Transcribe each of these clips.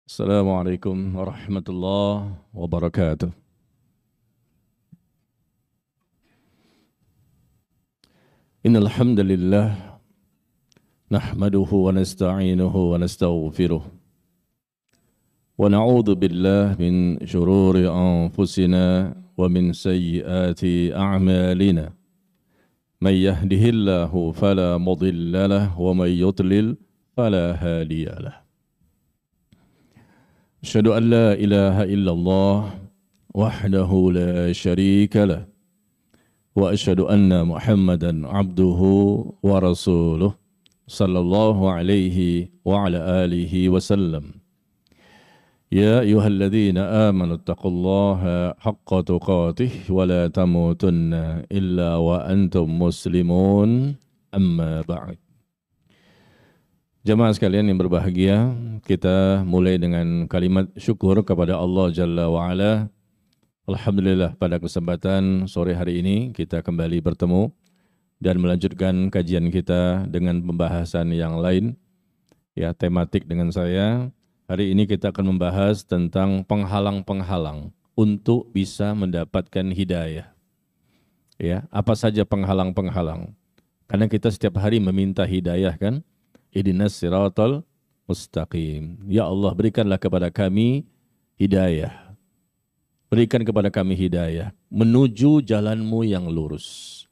Assalamualaikum warahmatullahi wabarakatuh. Innal hamdalillah nahmaduhu wa nasta'inuhu wa nastaghfiruh wa na'udzu billahi min shururi anfusina wa min sayyiati a'malina. May yahdihillahu fala mudilla lahu wa may yudlil fala hadiya lahu. Asyhadu an la ilaha illallah wahdahu la syarika lah wa asyhadu anna Muhammadan abduhu wa rasuluh sallallahu alaihi wa ala alihi wasallam. Ya ayyuhalladzina amanu taqullaha haqqa tuqatih wa la tamutunna illa wa antum muslimun, amma ba'd. Jemaah sekalian yang berbahagia, kita mulai dengan kalimat syukur kepada Allah Jalla wa'ala. Alhamdulillah, pada kesempatan sore hari ini kita kembali bertemu dan melanjutkan kajian kita dengan pembahasan yang lain. Ya, tematik dengan saya. Hari ini kita akan membahas tentang penghalang-penghalang untuk bisa mendapatkan hidayah. Ya, apa saja penghalang-penghalang? Karena kita setiap hari meminta hidayah kan? Ihdinas siratal mustaqim. Ya Allah, berikanlah kepada kami hidayah. Berikan kepada kami hidayah menuju jalanmu yang lurus.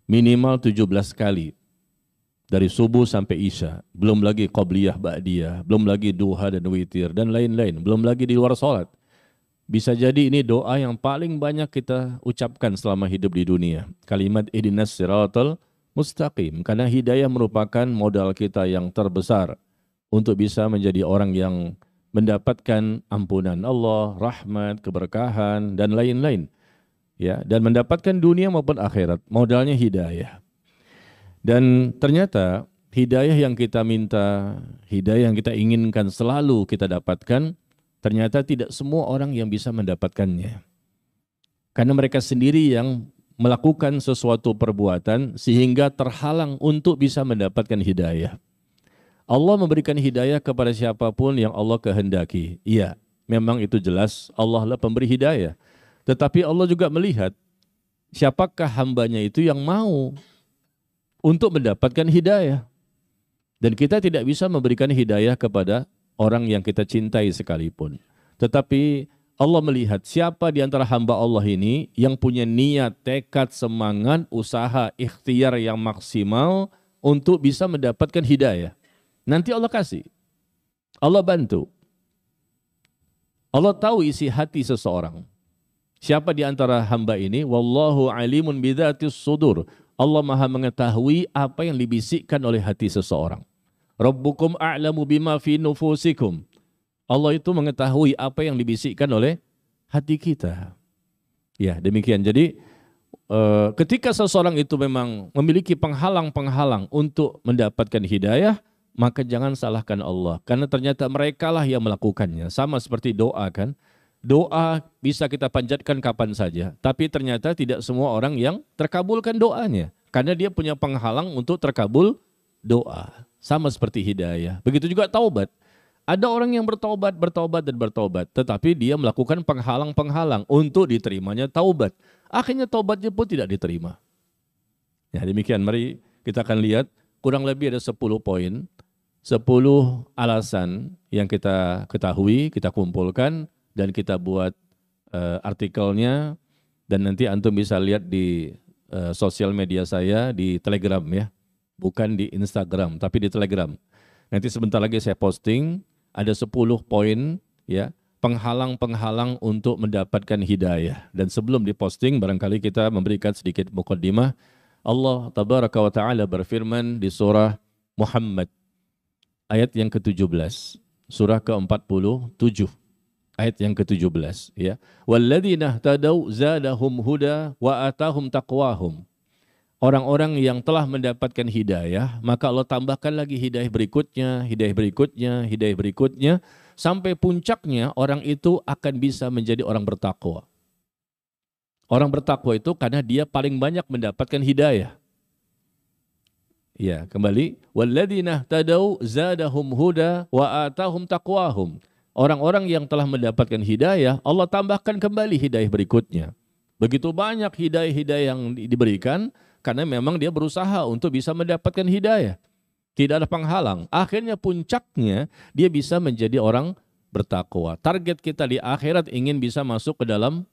Minimal 17 kali. Dari subuh sampai isya. Belum lagi qabliyah ba'diyah. Belum lagi duha dan witir dan lain-lain. Belum lagi di luar salat. Bisa jadi ini doa yang paling banyak kita ucapkan selama hidup di dunia. Kalimat ihdinas siratal mustaqim, karena hidayah merupakan modal kita yang terbesar untuk bisa menjadi orang yang mendapatkan ampunan Allah, rahmat, keberkahan dan lain-lain. Ya, dan mendapatkan dunia maupun akhirat, modalnya hidayah. Dan ternyata hidayah yang kita minta, hidayah yang kita inginkan selalu kita dapatkan, ternyata tidak semua orang yang bisa mendapatkannya. Karena mereka sendiri yang melakukan sesuatu perbuatan sehingga terhalang untuk bisa mendapatkan hidayah. Allah memberikan hidayah kepada siapapun yang Allah kehendaki. Iya, memang itu jelas Allah lah pemberi hidayah. Tetapi Allah juga melihat siapakah hambanya itu yang mau untuk mendapatkan hidayah. Dan kita tidak bisa memberikan hidayah kepada orang yang kita cintai sekalipun. Tetapi Allah melihat siapa di antara hamba Allah ini yang punya niat, tekad, semangat, usaha, ikhtiar yang maksimal untuk bisa mendapatkan hidayah. Nanti Allah kasih. Allah bantu. Allah tahu isi hati seseorang. Siapa di antara hamba ini? Wallahu alimun bidzatis sudur. Allah Maha mengetahui apa yang dibisikkan oleh hati seseorang. Rabbukum a'lamu bima fi nufusikum. Allah itu mengetahui apa yang dibisikkan oleh hati kita. Ya, demikian. Jadi ketika seseorang itu memang memiliki penghalang-penghalang untuk mendapatkan hidayah, maka jangan salahkan Allah. Karena ternyata merekalah yang melakukannya. Sama seperti doa kan. Doa bisa kita panjatkan kapan saja. Tapi ternyata tidak semua orang yang terkabulkan doanya. Karena dia punya penghalang untuk terkabul doa. Sama seperti hidayah. Begitu juga taubat. Ada orang yang bertobat, tetapi dia melakukan penghalang-penghalang untuk diterimanya taubat. Akhirnya taubatnya pun tidak diterima. Ya, demikian, mari kita akan lihat kurang lebih ada 10 poin, 10 alasan yang kita ketahui, kita kumpulkan, dan kita buat artikelnya, dan nanti antum bisa lihat di sosial media saya, di Telegram ya, bukan di Instagram, tapi di Telegram. Nanti sebentar lagi saya posting. Ada 10 poin ya, penghalang-penghalang untuk mendapatkan hidayah. Dan sebelum diposting barangkali kita memberikan sedikit muqaddimah. Allah tabaraka wa taala berfirman di surah Muhammad ayat yang ke-17, surah ke-47 ayat yang ke-17 ya. Walladzina ihtadaw zadahum huda wa atahum taqwahum. Orang-orang yang telah mendapatkan hidayah, maka Allah tambahkan lagi hidayah berikutnya, hidayah berikutnya, hidayah berikutnya, sampai puncaknya orang itu akan bisa menjadi orang bertakwa. Orang bertakwa itu karena dia paling banyak mendapatkan hidayah. Ya, kembali. Walladzina tadau zadahum huda wa atahum taqwahum. Orang-orang yang telah mendapatkan hidayah, Allah tambahkan kembali hidayah berikutnya. Begitu banyak hidayah-hidayah yang diberikan, karena memang dia berusaha untuk bisa mendapatkan hidayah. Tidak ada penghalang. Akhirnya puncaknya, dia bisa menjadi orang bertakwa. Target kita di akhirat ingin bisa masuk ke dalam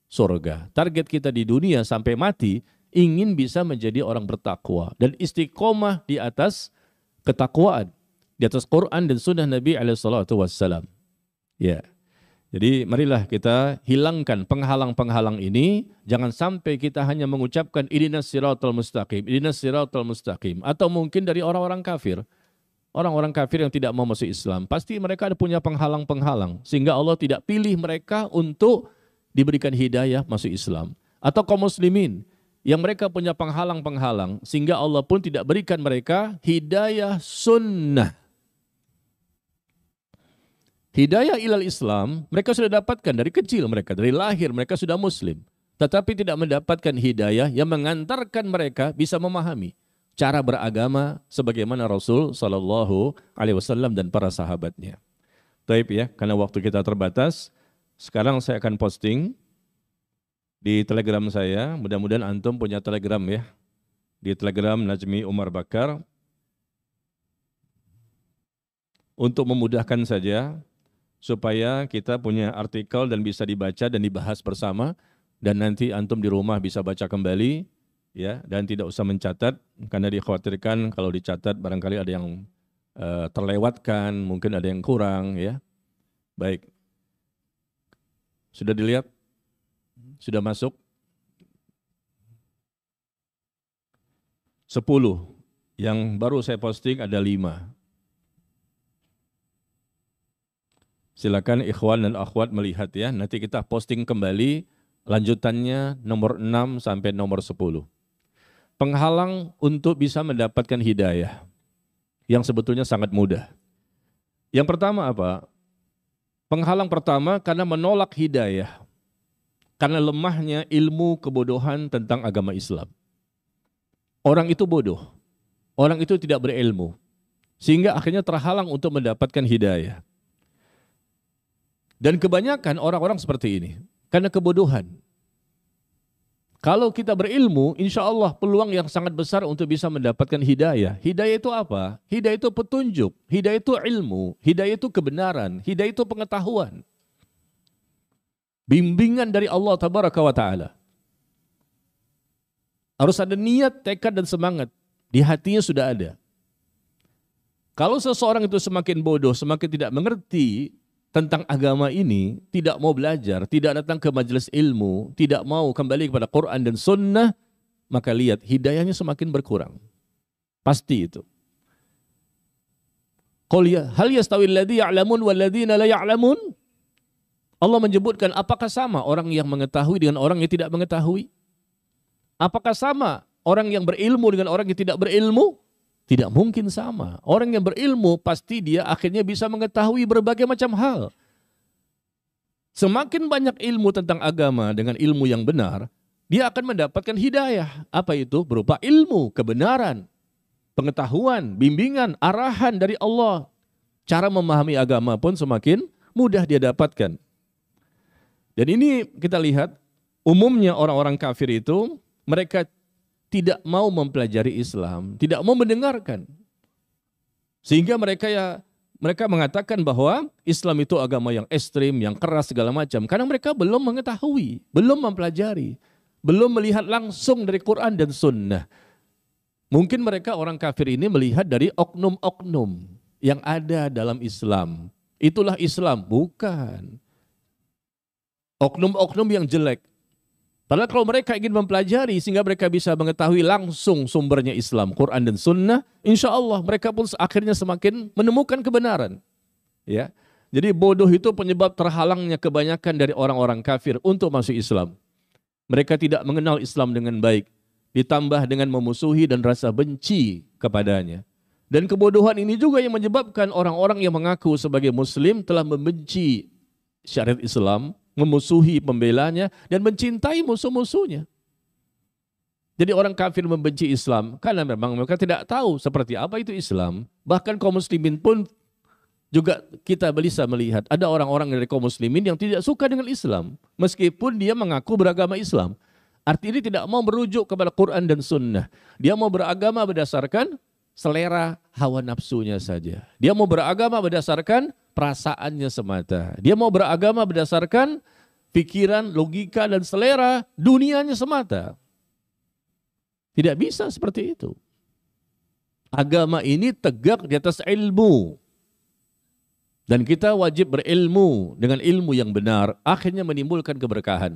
surga. Target kita di dunia sampai mati, ingin bisa menjadi orang bertakwa. Dan istiqomah di atas ketakwaan. Di atas Quran dan sunnah Nabi SAW. Ya, jadi marilah kita hilangkan penghalang-penghalang ini. Jangan sampai kita hanya mengucapkan ihdinas siratal mustaqim, ihdinas siratal mustaqim. Atau mungkin dari orang-orang kafir. Orang-orang kafir yang tidak mau masuk Islam. Pasti mereka ada punya penghalang-penghalang. Sehingga Allah tidak pilih mereka untuk diberikan hidayah masuk Islam. Atau kaum muslimin yang mereka punya penghalang-penghalang. Sehingga Allah pun tidak berikan mereka hidayah sunnah. Hidayah ilal Islam, mereka sudah dapatkan dari kecil mereka, dari lahir mereka sudah muslim. Tetapi tidak mendapatkan hidayah yang mengantarkan mereka bisa memahami cara beragama sebagaimana Rasul SAW dan para sahabatnya. Taib ya, karena waktu kita terbatas, sekarang saya akan posting di Telegram saya, mudah-mudahan antum punya Telegram ya, di Telegram Najmi Umar Bakar, untuk memudahkan saja, supaya kita punya artikel dan bisa dibaca dan dibahas bersama, dan nanti antum di rumah bisa baca kembali ya, dan tidak usah mencatat karena dikhawatirkan kalau dicatat barangkali ada yang terlewatkan, mungkin ada yang kurang ya. Baik. Sudah dilihat? Sudah masuk? 10. Yang baru saya posting ada 5. Silakan ikhwan dan akhwat melihat ya. Nanti kita posting kembali lanjutannya nomor 6 sampai nomor 10. Penghalang untuk bisa mendapatkan hidayah yang sebetulnya sangat mudah. Yang pertama apa? Penghalang pertama karena menolak hidayah. Karena lemahnya ilmu kebodohan tentang agama Islam. Orang itu bodoh. Orang itu tidak berilmu. Sehingga akhirnya terhalang untuk mendapatkan hidayah. Dan kebanyakan orang-orang seperti ini, karena kebodohan. Kalau kita berilmu, insya Allah peluang yang sangat besar untuk bisa mendapatkan hidayah. Hidayah itu apa? Hidayah itu petunjuk, hidayah itu ilmu, hidayah itu kebenaran, hidayah itu pengetahuan. Bimbingan dari Allah Tabaraka wa Ta'ala. Harus ada niat, tekad dan semangat. Di hatinya sudah ada. Kalau seseorang itu semakin bodoh, semakin tidak mengerti tentang agama ini, tidak mau belajar, tidak datang ke majelis ilmu, tidak mau kembali kepada Quran dan Sunnah, maka lihat hidayahnya semakin berkurang. Pasti itu. Qul hal yastawil ladzi ya'lamun wal ladzina la ya'lamun? Allah menyebutkan apakah sama orang yang mengetahui dengan orang yang tidak mengetahui? Apakah sama orang yang berilmu dengan orang yang tidak berilmu? Tidak mungkin sama. Orang yang berilmu pasti dia akhirnya bisa mengetahui berbagai macam hal. Semakin banyak ilmu tentang agama dengan ilmu yang benar, dia akan mendapatkan hidayah. Apa itu? Berupa ilmu, kebenaran, pengetahuan, bimbingan, arahan dari Allah. Cara memahami agama pun semakin mudah dia dapatkan. Dan ini kita lihat, umumnya orang-orang kafir itu, mereka tidak mau mempelajari Islam, tidak mau mendengarkan. Sehingga mereka mengatakan bahwa Islam itu agama yang ekstrim, yang keras segala macam. Karena mereka belum mengetahui, belum mempelajari, belum melihat langsung dari Quran dan Sunnah. Mungkin mereka orang kafir ini melihat dari oknum-oknum yang ada dalam Islam. Itulah Islam, bukan. Oknum-oknum yang jelek. Padahal kalau mereka ingin mempelajari sehingga mereka bisa mengetahui langsung sumbernya Islam, Quran dan Sunnah, insya Allah mereka pun akhirnya semakin menemukan kebenaran. Ya, jadi bodoh itu penyebab terhalangnya kebanyakan dari orang-orang kafir untuk masuk Islam. Mereka tidak mengenal Islam dengan baik, ditambah dengan memusuhi dan rasa benci kepadanya. Dan kebodohan ini juga yang menyebabkan orang-orang yang mengaku sebagai Muslim telah membenci syariat Islam, memusuhi pembelanya, dan mencintai musuh-musuhnya. Jadi orang kafir membenci Islam karena memang mereka tidak tahu seperti apa itu Islam. Bahkan kaum muslimin pun Juga kita bisa melihat ada orang-orang dari kaum muslimin yang tidak suka dengan Islam. Meskipun dia mengaku beragama Islam. Artinya dia tidak mau merujuk kepada Quran dan Sunnah. Dia mau beragama berdasarkan selera hawa nafsunya saja. Dia mau beragama berdasarkan perasaannya semata. Dia mau beragama berdasarkan pikiran, logika, dan selera dunianya semata. Tidak bisa seperti itu. Agama ini tegak di atas ilmu. Dan kita wajib berilmu dengan ilmu yang benar, akhirnya menimbulkan keberkahan.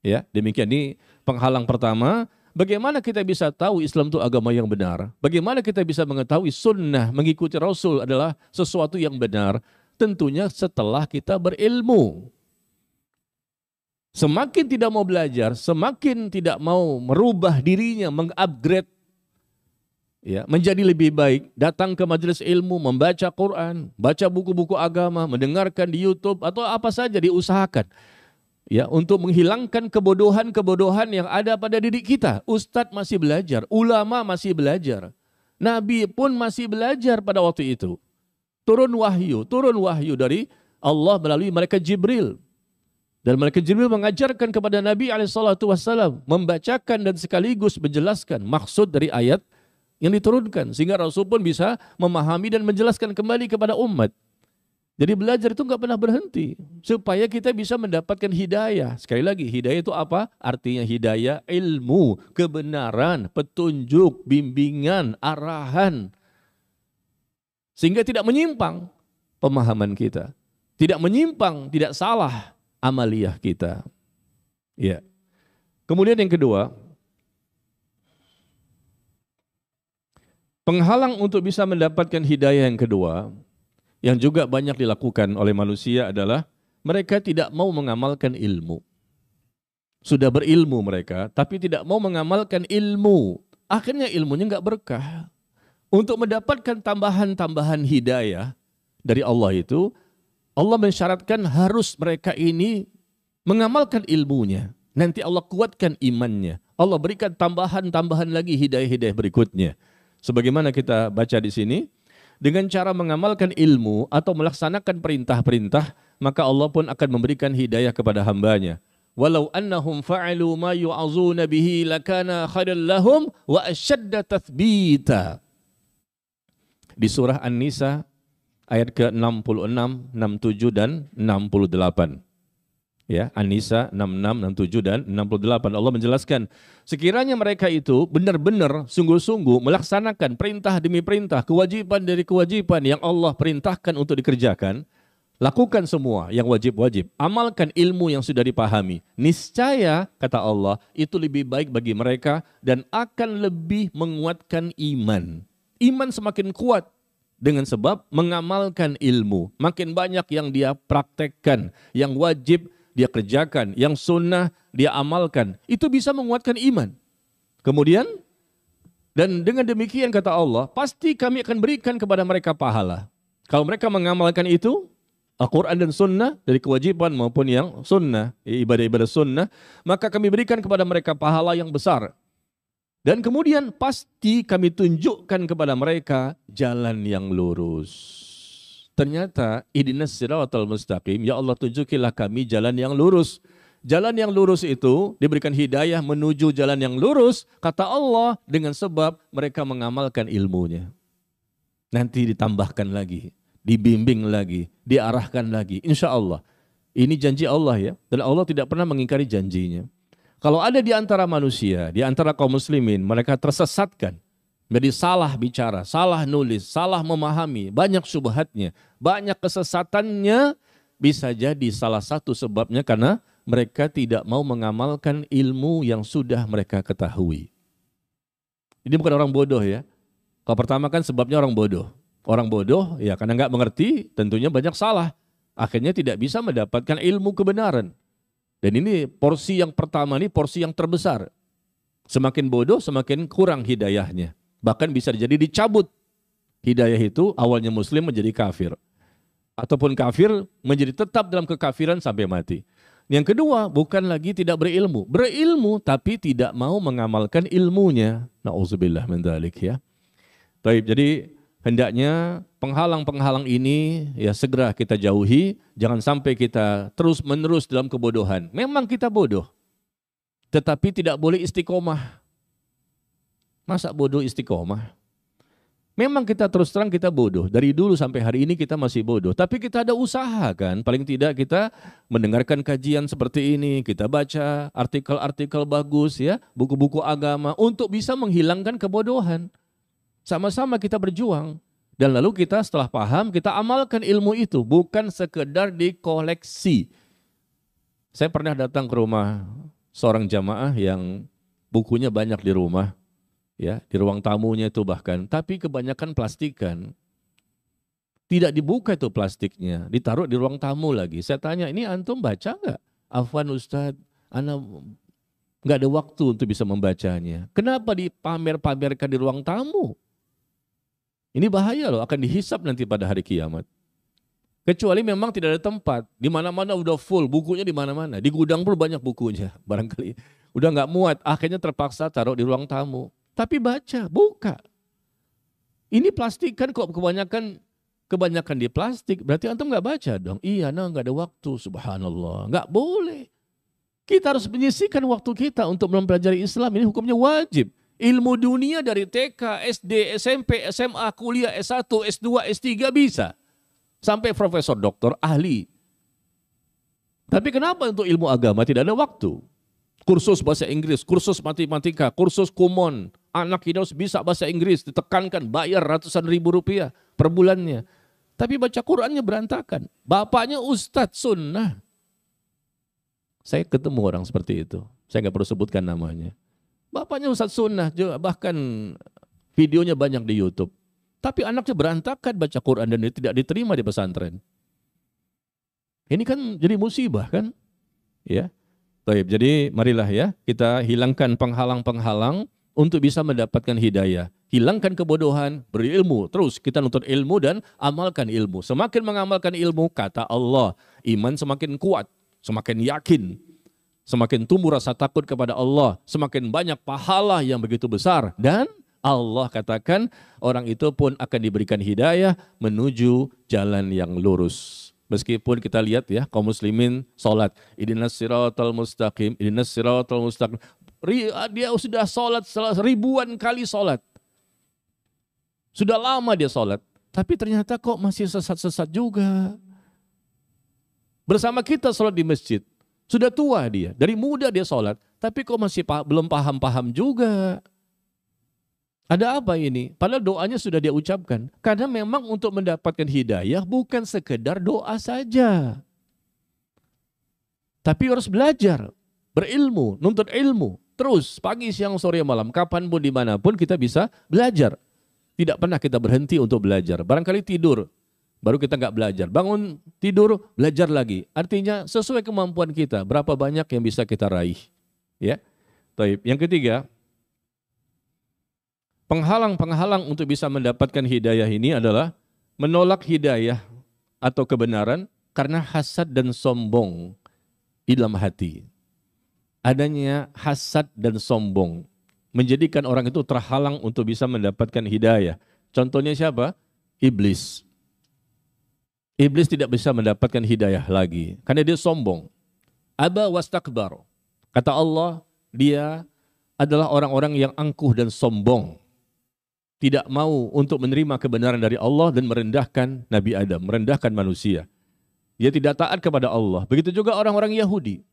Ya, demikian ini penghalang pertama. Bagaimana kita bisa tahu Islam itu agama yang benar? Bagaimana kita bisa mengetahui sunnah mengikuti Rasul adalah sesuatu yang benar? Tentunya setelah kita berilmu. Semakin tidak mau belajar, semakin tidak mau merubah dirinya, mengupgrade, ya, menjadi lebih baik, datang ke majelis ilmu, membaca Quran, baca buku-buku agama, mendengarkan di YouTube atau apa saja diusahakan, ya, untuk menghilangkan kebodohan-kebodohan yang ada pada diri kita. Ustadz masih belajar, ulama masih belajar, Nabi pun masih belajar pada waktu itu. Turun wahyu dari Allah melalui malaikat Jibril. Dan malaikat Jibril mengajarkan kepada Nabi SAW, membacakan dan sekaligus menjelaskan maksud dari ayat yang diturunkan. Sehingga Rasul pun bisa memahami dan menjelaskan kembali kepada umat. Jadi belajar itu nggak pernah berhenti. Supaya kita bisa mendapatkan hidayah. Sekali lagi, hidayah itu apa? Artinya hidayah ilmu, kebenaran, petunjuk, bimbingan, arahan. Sehingga tidak menyimpang pemahaman kita. Tidak menyimpang, tidak salah amaliyah kita. Ya. Kemudian yang kedua, penghalang untuk bisa mendapatkan hidayah yang kedua, yang juga banyak dilakukan oleh manusia adalah mereka tidak mau mengamalkan ilmu. Sudah berilmu mereka, tapi tidak mau mengamalkan ilmu. Akhirnya ilmunya nggak berkah. Untuk mendapatkan tambahan-tambahan hidayah dari Allah itu, Allah mensyaratkan harus mereka ini mengamalkan ilmunya. Nanti Allah kuatkan imannya. Allah berikan tambahan-tambahan lagi hidayah-hidayah berikutnya. Sebagaimana kita baca di sini, dengan cara mengamalkan ilmu atau melaksanakan perintah-perintah, maka Allah pun akan memberikan hidayah kepada hambanya. Walau annahum fa'alu ma yu'azuna bihi lakana khairan lahum wa asyadda tathbita. Di surah An-Nisa ayat ke-66, 67 dan 68. Ya, An-Nisa 66, 67 dan 68. Allah menjelaskan, sekiranya mereka itu benar-benar sungguh-sungguh melaksanakan perintah demi perintah, kewajiban dari kewajiban yang Allah perintahkan untuk dikerjakan, lakukan semua yang wajib-wajib, amalkan ilmu yang sudah dipahami. Niscaya, kata Allah, itu lebih baik bagi mereka dan akan lebih menguatkan iman. Iman semakin kuat dengan sebab mengamalkan ilmu. Makin banyak yang dia praktekkan, yang wajib dia kerjakan, yang sunnah dia amalkan. Itu bisa menguatkan iman. Kemudian, dan dengan demikian kata Allah, pasti kami akan berikan kepada mereka pahala. Kalau mereka mengamalkan itu, Al-Quran dan sunnah, dari kewajiban maupun yang sunnah, ibadah-ibadah sunnah, maka kami berikan kepada mereka pahala yang besar. Dan kemudian pasti kami tunjukkan kepada mereka jalan yang lurus. Ternyata ihdinas siratal mustaqim, ya Allah tunjukilah kami jalan yang lurus. Jalan yang lurus itu diberikan hidayah menuju jalan yang lurus, kata Allah, dengan sebab mereka mengamalkan ilmunya. Nanti ditambahkan lagi, dibimbing lagi, diarahkan lagi, insya Allah. Ini janji Allah ya, dan Allah tidak pernah mengingkari janjinya. Kalau ada di antara manusia, di antara kaum muslimin, mereka tersesatkan, jadi salah bicara, salah nulis, salah memahami, banyak syubhatnya, banyak kesesatannya, bisa jadi salah satu sebabnya karena mereka tidak mau mengamalkan ilmu yang sudah mereka ketahui. Ini bukan orang bodoh ya. Kalau pertama kan sebabnya orang bodoh. Orang bodoh ya karena nggak mengerti, tentunya banyak salah. Akhirnya tidak bisa mendapatkan ilmu kebenaran. Dan ini porsi yang pertama, ini porsi yang terbesar. Semakin bodoh, semakin kurang hidayahnya. Bahkan bisa jadi dicabut. Hidayah itu awalnya muslim menjadi kafir. Ataupun kafir menjadi tetap dalam kekafiran sampai mati. Yang kedua, bukan lagi tidak berilmu. Berilmu tapi tidak mau mengamalkan ilmunya. Na'udzubillah min dzalik ya. Baik, jadi hendaknya penghalang-penghalang ini ya segera kita jauhi, jangan sampai kita terus-menerus dalam kebodohan. Memang kita bodoh, tetapi tidak boleh istiqomah. Masa bodoh istiqomah? Memang kita terus terang kita bodoh. Dari dulu sampai hari ini kita masih bodoh. Tapi kita ada usaha kan. Paling tidak kita mendengarkan kajian seperti ini. Kita baca artikel-artikel bagus ya. Buku-buku agama untuk bisa menghilangkan kebodohan. Sama-sama kita berjuang. Dan lalu kita setelah paham kita amalkan ilmu itu. Bukan sekedar dikoleksi. Saya pernah datang ke rumah seorang jamaah yang bukunya banyak di rumah. Ya, di ruang tamunya itu bahkan, tapi kebanyakan plastikan. Tidak dibuka itu plastiknya, ditaruh di ruang tamu lagi. Saya tanya, ini antum baca nggak? Afwan Ustadz, ana nggak ada waktu untuk bisa membacanya. Kenapa dipamer-pamerkan di ruang tamu? Ini bahaya loh, akan dihisap nanti pada hari kiamat. Kecuali memang tidak ada tempat, di mana-mana udah full, bukunya di mana-mana. Di gudang pun banyak bukunya, barangkali udah nggak muat, akhirnya terpaksa taruh di ruang tamu. Tapi baca, buka. Ini plastikan kok kebanyakan di plastik. Berarti antum nggak baca dong. Iya, nggak ada waktu. Subhanallah, nggak boleh. Kita harus menyisihkan waktu kita untuk mempelajari Islam. Ini hukumnya wajib. Ilmu dunia dari TK, SD, SMP, SMA, kuliah, S1, S2, S3 bisa. Sampai profesor, doktor, ahli. Tapi kenapa untuk ilmu agama tidak ada waktu? Kursus bahasa Inggris, kursus matematika, kursus kumon. Anak ini harus bisa bahasa Inggris, ditekankan, bayar ratusan ribu rupiah per bulannya. Tapi baca Qurannya berantakan. Bapaknya Ustadz Sunnah. Saya ketemu orang seperti itu. Saya nggak perlu sebutkan namanya. Bapaknya Ustadz Sunnah, bahkan videonya banyak di YouTube. Tapi anaknya berantakan baca Quran dan tidak diterima di pesantren. Ini kan jadi musibah kan? Ya. Baik, jadi marilah ya kita hilangkan penghalang-penghalang untuk bisa mendapatkan hidayah. Hilangkan kebodohan, berilmu. Terus kita nuntut ilmu dan amalkan ilmu. Semakin mengamalkan ilmu, kata Allah, iman semakin kuat, semakin yakin, semakin tumbuh rasa takut kepada Allah, semakin banyak pahala yang begitu besar. Dan Allah katakan orang itu pun akan diberikan hidayah menuju jalan yang lurus. Meskipun kita lihat ya kaum muslimin sholat, ihdinas siratal mustaqim, ihdinas siratal mustaqim. Dia sudah sholat ribuan kali sholat. Sudah lama dia sholat. Tapi ternyata kok masih sesat-sesat juga. Bersama kita sholat di masjid. Sudah tua dia, dari muda dia sholat. Tapi kok masih belum paham-paham juga. Ada apa ini? Padahal doanya sudah dia ucapkan. Karena memang untuk mendapatkan hidayah bukan sekedar doa saja. Tapi harus belajar, berilmu, nuntut ilmu. Terus pagi, siang, sore, malam, kapanpun, dimanapun kita bisa belajar. Tidak pernah kita berhenti untuk belajar. Barangkali tidur, baru kita nggak belajar. Bangun, tidur, belajar lagi. Artinya sesuai kemampuan kita, berapa banyak yang bisa kita raih. Ya. Baik. Yang ketiga, penghalang-penghalang untuk bisa mendapatkan hidayah ini adalah menolak hidayah atau kebenaran karena hasad dan sombong di dalam hati. Adanya hasad dan sombong menjadikan orang itu terhalang untuk bisa mendapatkan hidayah. Contohnya siapa? Iblis. Iblis tidak bisa mendapatkan hidayah lagi karena dia sombong. Aba wastakbar. Kata Allah, dia adalah orang-orang yang angkuh dan sombong. Tidak mau untuk menerima kebenaran dari Allah dan merendahkan Nabi Adam, merendahkan manusia. Dia tidak taat kepada Allah. Begitu juga orang-orang Yahudi.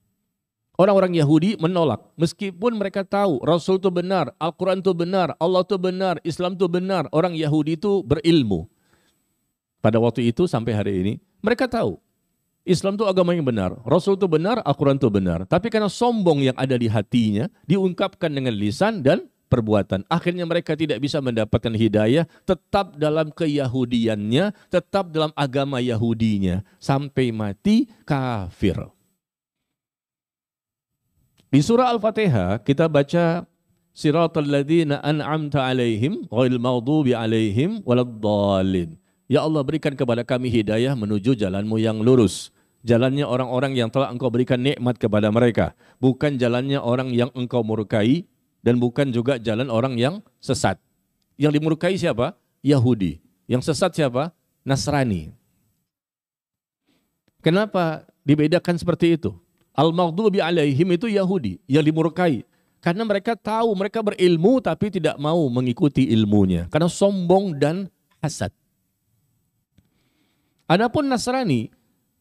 Orang-orang Yahudi menolak. Meskipun mereka tahu Rasul itu benar, Al-Quran itu benar, Allah itu benar, Islam itu benar. Orang Yahudi itu berilmu. Pada waktu itu sampai hari ini, mereka tahu Islam itu agama yang benar, Rasul itu benar, Al-Quran itu benar. Tapi karena sombong yang ada di hatinya, diungkapkan dengan lisan dan perbuatan. Akhirnya mereka tidak bisa mendapatkan hidayah, tetap dalam keyahudiannya, tetap dalam agama Yahudinya, sampai mati kafir. Di surah Al-Fatihah kita baca siratal ladzina an'amta alaihim ghairil maghdubi alaihim waladdallin. Ya Allah, berikan kepada kami hidayah menuju jalanmu yang lurus. Jalannya orang-orang yang telah engkau berikan nikmat kepada mereka. Bukan jalannya orang yang engkau murkai, dan bukan juga jalan orang yang sesat. Yang dimurkai siapa? Yahudi. Yang sesat siapa? Nasrani. Kenapa dibedakan seperti itu? Al-maghdubi alaihim itu Yahudi yang dimurkai. Karena mereka tahu, mereka berilmu tapi tidak mau mengikuti ilmunya. Karena sombong dan hasad. Adapun Nasrani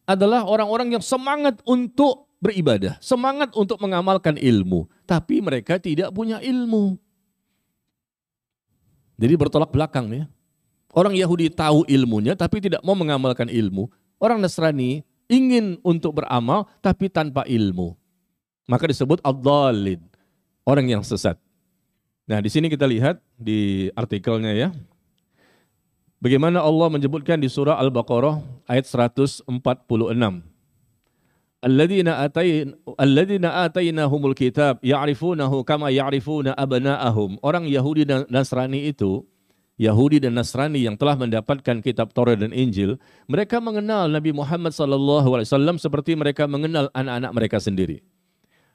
adalah orang-orang yang semangat untuk beribadah. Semangat untuk mengamalkan ilmu. Tapi mereka tidak punya ilmu. Jadi bertolak belakang ya. Orang Yahudi tahu ilmunya tapi tidak mau mengamalkan ilmu. Orang Nasrani ingin untuk beramal tapi tanpa ilmu. Maka disebut ad-dallin, orang yang sesat. Nah, di sini kita lihat di artikelnya ya. Bagaimana Allah menyebutkan di surah Al-Baqarah ayat 146. Alladzina atainahumul kitab ya'rifunahu kama ya'rifuna abna'ahum. Orang Yahudi dan Nasrani itu, Yahudi dan Nasrani yang telah mendapatkan kitab Taurat dan Injil, mereka mengenal Nabi Muhammad SAW seperti mereka mengenal anak-anak mereka sendiri.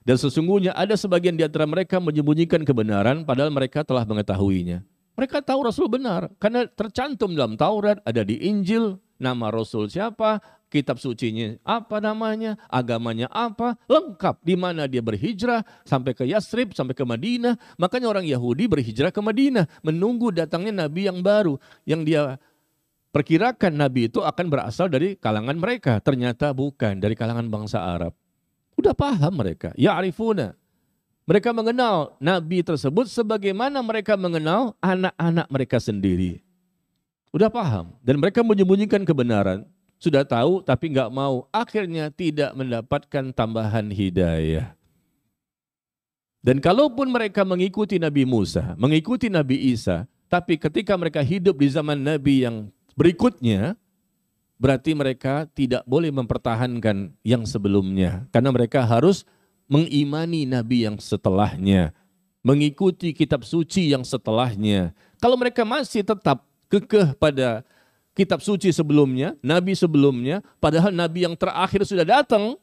Dan sesungguhnya ada sebagian di antara mereka menyembunyikan kebenaran padahal mereka telah mengetahuinya. Mereka tahu Rasul benar karena tercantum dalam Taurat, ada di Injil, nama Rasul siapa, kitab sucinya apa namanya, agamanya apa, lengkap di mana dia berhijrah sampai ke Yasrib, sampai ke Madinah. Makanya orang Yahudi berhijrah ke Madinah menunggu datangnya Nabi yang baru, yang dia perkirakan Nabi itu akan berasal dari kalangan mereka. Ternyata bukan, dari kalangan bangsa Arab. Udah paham mereka, ya'rifuna. Mereka mengenal Nabi tersebut sebagaimana mereka mengenal anak-anak mereka sendiri. Udah paham. Dan mereka menyembunyikan kebenaran. Sudah tahu tapi nggak mau. Akhirnya tidak mendapatkan tambahan hidayah. Dan kalaupun mereka mengikuti Nabi Musa, mengikuti Nabi Isa, tapi ketika mereka hidup di zaman Nabi yang berikutnya, berarti mereka tidak boleh mempertahankan yang sebelumnya. Karena mereka harus mengimani Nabi yang setelahnya, mengikuti kitab suci yang setelahnya. Kalau mereka masih tetap kekeh pada kitab suci sebelumnya, Nabi sebelumnya, padahal Nabi yang terakhir sudah datang,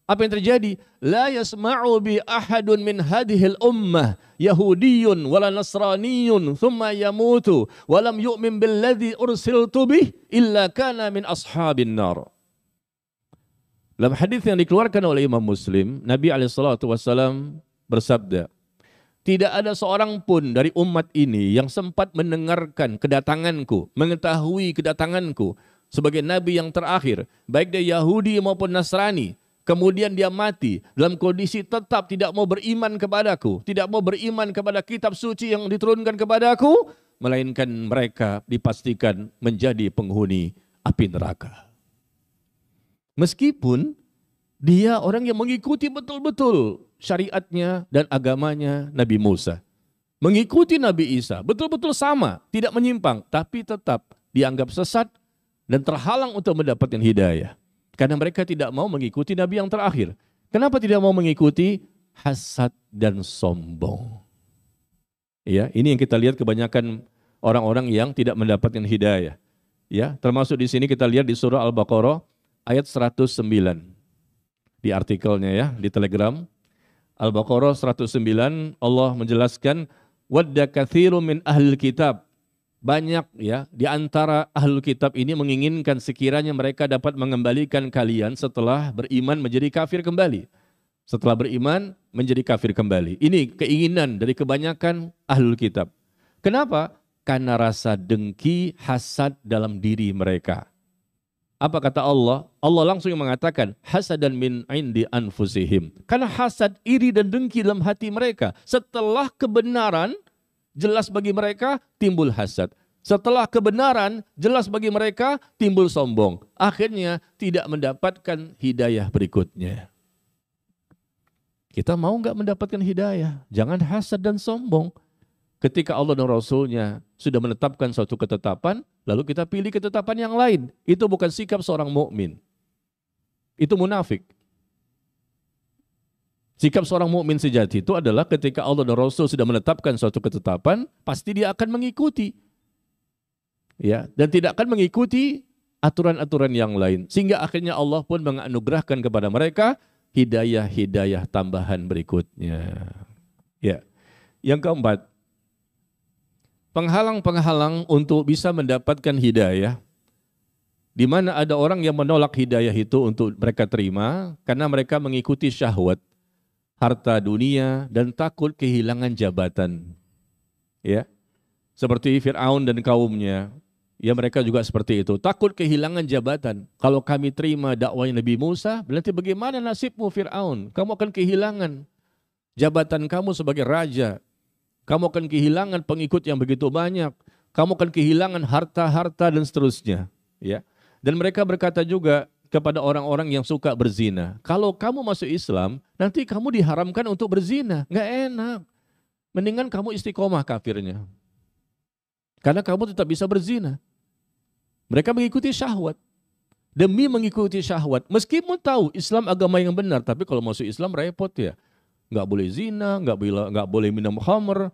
apa yang terjadi? La yasma'u bi ahadun min hadhil ummah Yahudiyyun wala Nasraniyyun thumma yamutu walam yu'min billadhi ursiltu bih illa kana min ashabin nar. Dalam hadis yang dikeluarkan oleh Imam Muslim, Nabi SAW bersabda, tidak ada seorang pun dari umat ini yang sempat mendengarkan kedatanganku, mengetahui kedatanganku sebagai Nabi yang terakhir, baik dia Yahudi maupun Nasrani, kemudian dia mati dalam kondisi tetap tidak mau beriman kepadaku, tidak mau beriman kepada kitab suci yang diturunkan kepadaku, melainkan mereka dipastikan menjadi penghuni api neraka. Meskipun dia orang yang mengikuti betul-betul syariatnya dan agamanya Nabi Musa. Mengikuti Nabi Isa, betul-betul sama, tidak menyimpang, tapi tetap dianggap sesat dan terhalang untuk mendapatkan hidayah. Karena mereka tidak mau mengikuti Nabi yang terakhir. Kenapa tidak mau mengikuti? Hasad dan sombong. Ya, ini yang kita lihat kebanyakan orang-orang yang tidak mendapatkan hidayah. Ya, termasuk di sini kita lihat di surah Al-Baqarah ayat 109. Di artikelnya ya, di Telegram. Al-Baqarah 109 Allah menjelaskan wadda katsirun min ahlil kitab. Banyak ya di antara ahlul kitab ini menginginkan sekiranya mereka dapat mengembalikan kalian setelah beriman menjadi kafir kembali. Setelah beriman menjadi kafir kembali. Ini keinginan dari kebanyakan ahlul kitab. Kenapa? Karena rasa dengki, hasad dalam diri mereka. Apa kata Allah? Allah langsung mengatakan hasadan min indi anfusihim. Karena hasad, iri dan dengki dalam hati mereka. Setelah kebenaran jelas bagi mereka timbul hasad. Setelah kebenaran jelas bagi mereka timbul sombong. Akhirnya tidak mendapatkan hidayah berikutnya. Kita mau nggak mendapatkan hidayah? Jangan hasad dan sombong. Ketika Allah dan Rasulnya sudah menetapkan suatu ketetapan, lalu kita pilih ketetapan yang lain. Itu bukan sikap seorang mukmin. Itu munafik. Sikap seorang mukmin sejati itu adalah ketika Allah dan Rasul sudah menetapkan suatu ketetapan, pasti dia akan mengikuti. Ya, dan tidak akan mengikuti aturan-aturan yang lain. Sehingga akhirnya Allah pun menganugerahkan kepada mereka hidayah-hidayah tambahan berikutnya. Ya. Yang keempat, penghalang-penghalang untuk bisa mendapatkan hidayah, di mana ada orang yang menolak hidayah itu untuk mereka terima karena mereka mengikuti syahwat, harta dunia, dan takut kehilangan jabatan. Ya, seperti Fir'aun dan kaumnya, ya mereka juga seperti itu, takut kehilangan jabatan. Kalau kami terima dakwahnya Nabi Musa, berarti bagaimana nasibmu Fir'aun? Kamu akan kehilangan jabatan kamu sebagai raja. Kamu akan kehilangan pengikut yang begitu banyak. Kamu akan kehilangan harta-harta dan seterusnya. Ya. Dan mereka berkata juga kepada orang-orang yang suka berzina, kalau kamu masuk Islam, nanti kamu diharamkan untuk berzina. Nggak enak. Mendingan kamu istiqomah kafirnya. Karena kamu tetap bisa berzina. Mereka mengikuti syahwat. Demi mengikuti syahwat. Meskipun tahu Islam agama yang benar, tapi kalau masuk Islam repot ya. Nggak boleh zina, nggak boleh minum khamr,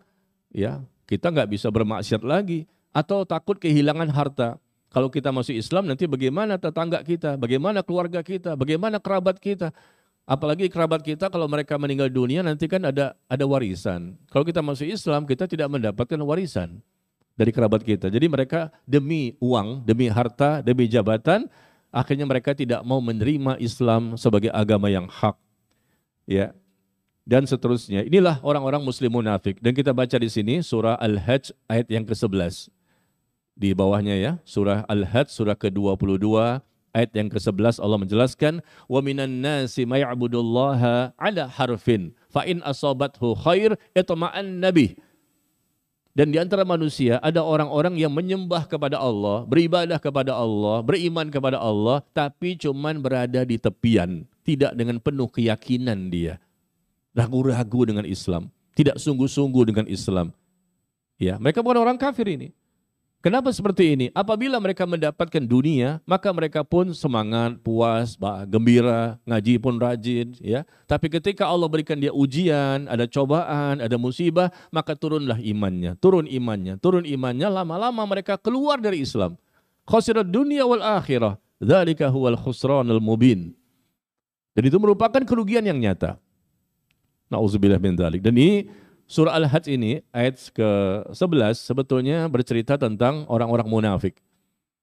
ya. Kita nggak bisa bermaksiat lagi. Atau takut kehilangan harta. Kalau kita masuk Islam nanti bagaimana tetangga kita, bagaimana keluarga kita, bagaimana kerabat kita. Apalagi kerabat kita kalau mereka meninggal dunia nanti kan ada warisan. Kalau kita masuk Islam kita tidak mendapatkan warisan dari kerabat kita. Jadi mereka demi uang, demi harta, demi jabatan, akhirnya mereka tidak mau menerima Islam sebagai agama yang hak. Ya. Dan seterusnya. Inilah orang-orang muslim munafik. Dan kita baca di sini surah Al-Hajj ayat yang ke-11. Di bawahnya ya, surah Al-Hajj surah ke-22 ayat yang ke-11 Allah menjelaskan, wa minan nasi may ya'budullaha ala harfin fa in asabathu khair itma'anna bih. Dan di antara manusia ada orang-orang yang menyembah kepada Allah, beribadah kepada Allah, beriman kepada Allah, tapi cuman berada di tepian, tidak dengan penuh keyakinan dia. Ragu-ragu dengan Islam, tidak sungguh-sungguh dengan Islam. Ya, mereka bukan orang kafir ini. Kenapa seperti ini? Apabila mereka mendapatkan dunia, maka mereka pun semangat, puas, gembira, ngaji pun rajin, ya. Tapi ketika Allah berikan dia ujian, ada cobaan, ada musibah, maka turunlah imannya, turun imannya, lama-lama mereka keluar dari Islam. Khasirat dunia wal akhirah, dzalika huwal khusranul mubin. Dan itu merupakan kerugian yang nyata. Nauzubillah min dzalik. Dan ini surah Al-Hajj ini ayat ke-11 sebetulnya bercerita tentang orang-orang munafik.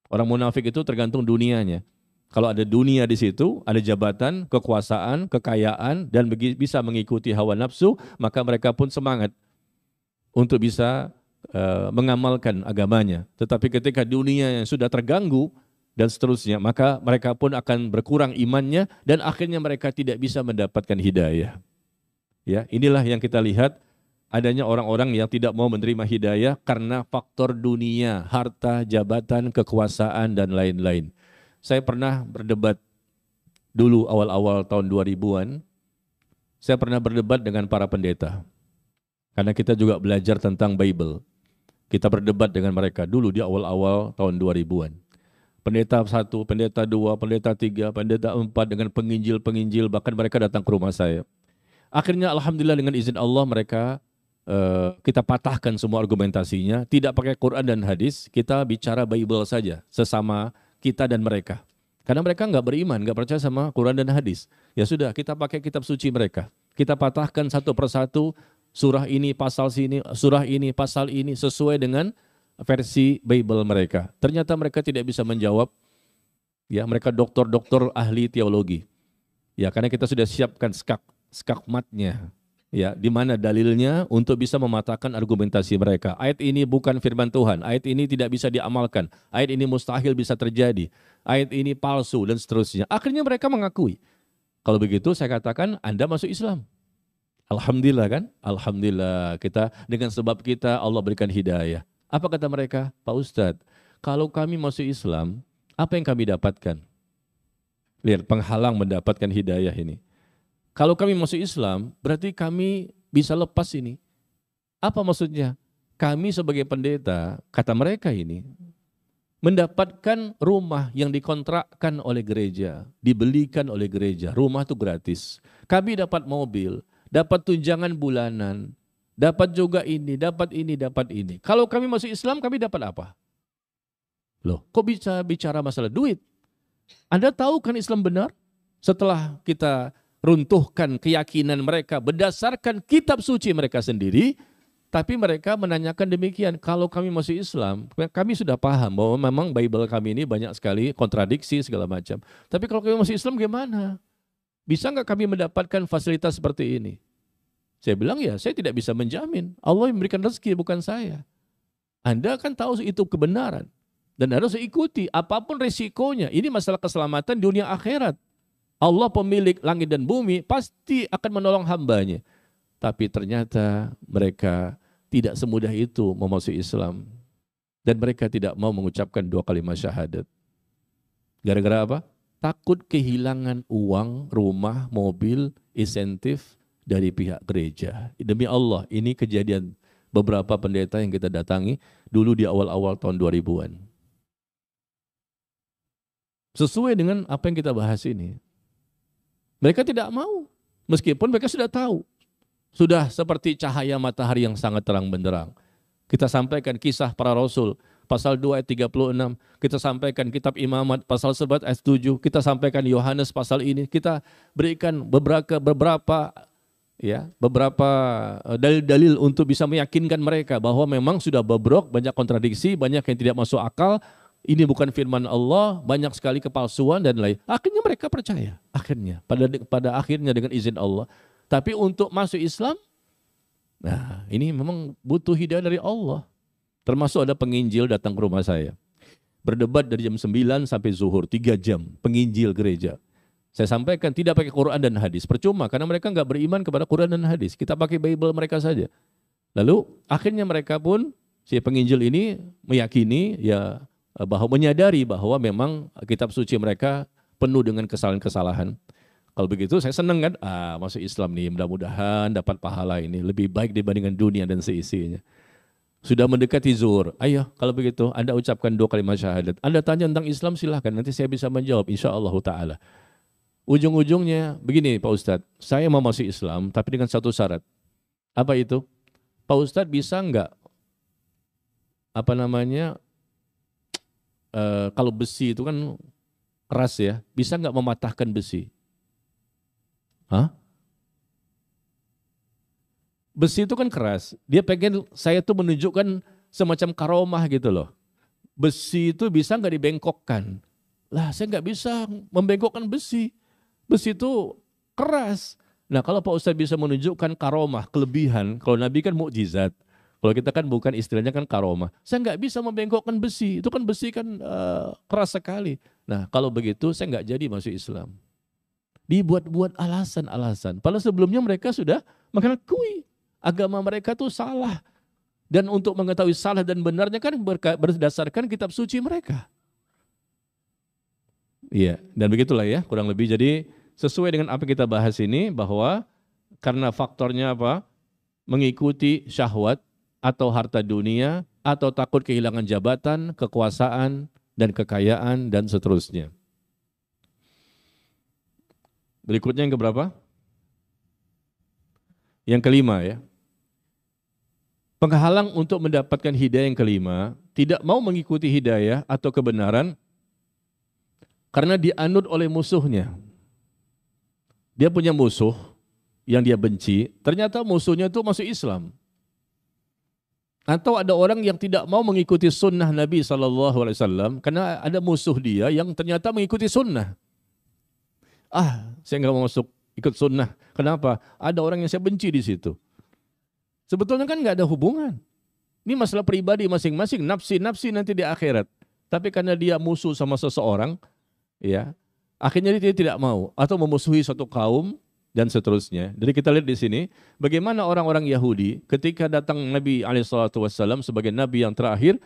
Orang munafik itu tergantung dunianya. Kalau ada dunia di situ, ada jabatan, kekuasaan, kekayaan, dan bisa mengikuti hawa nafsu, maka mereka pun semangat untuk bisa mengamalkan agamanya. Tetapi ketika dunia yang sudah terganggu dan seterusnya, maka mereka pun akan berkurang imannya dan akhirnya mereka tidak bisa mendapatkan hidayah. Ya, inilah yang kita lihat. Adanya orang-orang yang tidak mau menerima hidayah karena faktor dunia, harta, jabatan, kekuasaan, dan lain-lain. Saya pernah berdebat dulu awal-awal tahun 2000-an, saya pernah berdebat dengan para pendeta. Karena kita juga belajar tentang Bible. Kita berdebat dengan mereka dulu di awal-awal tahun 2000-an. Pendeta 1, pendeta 2, pendeta 3, pendeta 4 dengan penginjil-penginjil, bahkan mereka datang ke rumah saya. Akhirnya alhamdulillah dengan izin Allah mereka kita patahkan semua argumentasinya, tidak pakai Quran dan hadis, kita bicara Bible saja, sesama kita dan mereka. Karena mereka nggak beriman, nggak percaya sama Quran dan hadis. Ya sudah, kita pakai kitab suci mereka. Kita patahkan satu persatu, surah ini, pasal sini, surah ini, pasal ini, sesuai dengan versi Bible mereka. Ternyata mereka tidak bisa menjawab, ya mereka doktor-doktor ahli teologi. Ya karena kita sudah siapkan skakmatnya. Ya, di mana dalilnya untuk bisa mematahkan argumentasi mereka. Ayat ini bukan firman Tuhan, ayat ini tidak bisa diamalkan, ayat ini mustahil bisa terjadi, ayat ini palsu dan seterusnya. Akhirnya mereka mengakui. Kalau begitu saya katakan Anda masuk Islam. Alhamdulillah kan? Alhamdulillah kita dengan sebab kita Allah berikan hidayah. Apa kata mereka? Pak Ustadz, kalau kami masuk Islam, apa yang kami dapatkan? Lihat penghalang mendapatkan hidayah ini. Kalau kami masuk Islam, berarti kami bisa lepas ini. Apa maksudnya? Kami sebagai pendeta, kata mereka ini, mendapatkan rumah yang dikontrakkan oleh gereja, dibelikan oleh gereja. Rumah itu gratis. Kami dapat mobil, dapat tunjangan bulanan, dapat juga ini, dapat ini, dapat ini. Kalau kami masuk Islam, kami dapat apa? Loh, kok bisa bicara masalah duit? Anda tahu kan Islam benar? Setelah kita runtuhkan keyakinan mereka berdasarkan kitab suci mereka sendiri, Tapi mereka menanyakan demikian, kalau kami masuk Islam, kami sudah paham bahwa memang Bible kami ini banyak sekali kontradiksi segala macam. Tapi kalau kami masuk Islam gimana? Bisa nggak kami mendapatkan fasilitas seperti ini? Saya bilang ya, saya tidak bisa menjamin. Allah yang memberikan rezeki, bukan saya. Anda kan tahu itu kebenaran. Dan harus ikuti apapun resikonya. Ini masalah keselamatan dunia akhirat. Allah pemilik langit dan bumi pasti akan menolong hambanya. Tapi ternyata mereka tidak semudah itu memasuki Islam. Dan mereka tidak mau mengucapkan 2 kalimat syahadat. Gara-gara apa? Takut kehilangan uang, rumah, mobil, insentif dari pihak gereja. Demi Allah, ini kejadian beberapa pendeta yang kita datangi dulu di awal-awal tahun 2000-an. Sesuai dengan apa yang kita bahas ini. Mereka tidak mau, meskipun mereka sudah tahu. Sudah seperti cahaya matahari yang sangat terang benderang. Kita sampaikan kisah para rasul, pasal 2 ayat 36. Kita sampaikan kitab imamat, pasal 11 ayat 7. Kita sampaikan Yohanes pasal ini. Kita berikan beberapa dalil-dalil untuk bisa meyakinkan mereka bahwa memang sudah bobrok, banyak kontradiksi, banyak yang tidak masuk akal. Ini bukan firman Allah, banyak sekali kepalsuan dan lain. Akhirnya mereka percaya. Akhirnya, pada akhirnya dengan izin Allah. Tapi untuk masuk Islam, nah ini memang butuh hidayah dari Allah. Termasuk ada penginjil datang ke rumah saya. Berdebat dari jam 9 sampai zuhur, 3 jam, penginjil gereja. Saya sampaikan tidak pakai Quran dan hadis. Percuma, karena mereka nggak beriman kepada Quran dan hadis. Kita pakai Bible mereka saja. Lalu akhirnya mereka pun, si penginjil ini meyakini, menyadari bahwa memang kitab suci mereka penuh dengan kesalahan-kesalahan. Kalau begitu saya senang kan, masuk Islam nih, mudah-mudahan dapat pahala ini. Lebih baik dibandingkan dunia dan seisinya. Sudah mendekati zuhur, ayo kalau begitu Anda ucapkan 2 kalimat syahadat. Anda tanya tentang Islam silahkan, nanti saya bisa menjawab insyaAllah ta'ala. Ujung-ujungnya begini Pak Ustadz, saya mau masuk Islam tapi dengan satu syarat. Apa itu? Pak Ustadz bisa enggak, kalau besi itu kan keras ya, bisa enggak mematahkan besi? Hah? Besi itu kan keras. Dia pengen saya tuh menunjukkan semacam karomah gitu loh. Besi itu bisa nggak dibengkokkan? Lah saya nggak bisa membengkokkan besi. Besi itu keras. Nah kalau Pak Ustadz bisa menunjukkan karomah, kelebihan. Kalau Nabi kan mukjizat. Kalau kita kan bukan istilahnya kan karomah. Saya nggak bisa membengkokkan besi. Itu kan besi kan keras sekali. Nah kalau begitu saya nggak jadi masuk Islam. Dibuat-buat alasan-alasan. Padahal sebelumnya mereka sudah mengakui agama mereka itu salah. Dan untuk mengetahui salah dan benarnya kan berdasarkan kitab suci mereka. Iya, dan begitulah ya kurang lebih. Jadi sesuai dengan apa kita bahas ini, bahwa karena faktornya apa? Mengikuti syahwat atau harta dunia, atau takut kehilangan jabatan, kekuasaan, dan kekayaan, dan seterusnya. Berikutnya yang keberapa? Yang kelima ya. Penghalang untuk mendapatkan hidayah yang kelima, tidak mau mengikuti hidayah atau kebenaran karena dianut oleh musuhnya. Dia punya musuh yang dia benci, ternyata musuhnya itu masuk Islam. Atau ada orang yang tidak mau mengikuti sunnah Nabi SAW karena ada musuh dia yang ternyata mengikuti sunnah. Saya nggak mau masuk ikut sunnah. Kenapa? Ada orang yang saya benci di situ. Sebetulnya kan nggak ada hubungan. Ini masalah pribadi masing-masing, nafsi nanti di akhirat. Tapi karena dia musuh sama seseorang, ya, akhirnya dia tidak mau atau memusuhi suatu kaum dan seterusnya. Jadi kita lihat di sini bagaimana orang-orang Yahudi ketika datang Nabi SAW sebagai Nabi yang terakhir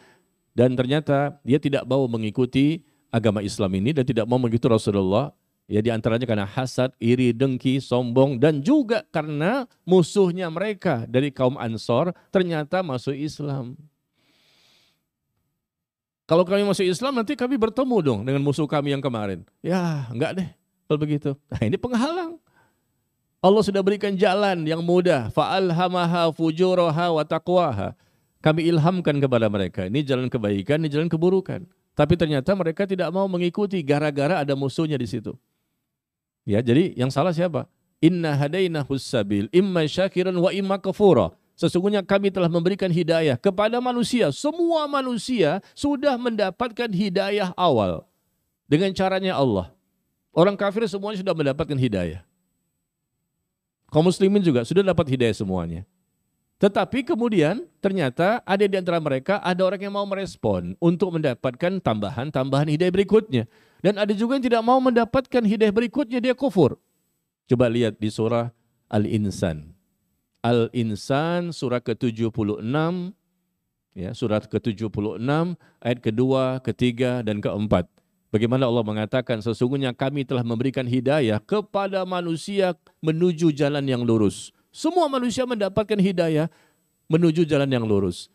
dan ternyata dia tidak mau mengikuti agama Islam ini dan tidak mau mengikuti Rasulullah. Ya di antaranya karena hasad, iri, dengki, sombong, dan juga karena musuhnya mereka dari kaum Ansor ternyata masuk Islam. Kalau kami masuk Islam nanti kami bertemu dong dengan musuh kami yang kemarin. Ya enggak deh kalau begitu. Nah ini penghalang. Allah sudah berikan jalan yang mudah. Fa'alhamaha fujuraha wa taqwaha. Kami ilhamkan kepada mereka. Ini jalan kebaikan, ini jalan keburukan. Tapi ternyata mereka tidak mau mengikuti gara-gara ada musuhnya di situ. Ya, jadi yang salah siapa? Inna hadainahus sabil imma syakiran wa imma kafura. Sesungguhnya kami telah memberikan hidayah kepada manusia. Semua manusia sudah mendapatkan hidayah awal dengan caranya Allah. Orang kafir semuanya sudah mendapatkan hidayah. Kaum muslimin juga sudah dapat hidayah semuanya. Tetapi kemudian ternyata ada di antara mereka ada orang yang mau merespon untuk mendapatkan tambahan hidayah berikutnya. Dan ada juga yang tidak mau mendapatkan hidayah berikutnya, dia kufur. Coba lihat di surah Al-Insan. Al-Insan surah ke-76, ya, surat ke-76 ayat kedua, ketiga, dan keempat. Bagaimana Allah mengatakan sesungguhnya kami telah memberikan hidayah kepada manusia menuju jalan yang lurus. Semua manusia mendapatkan hidayah menuju jalan yang lurus.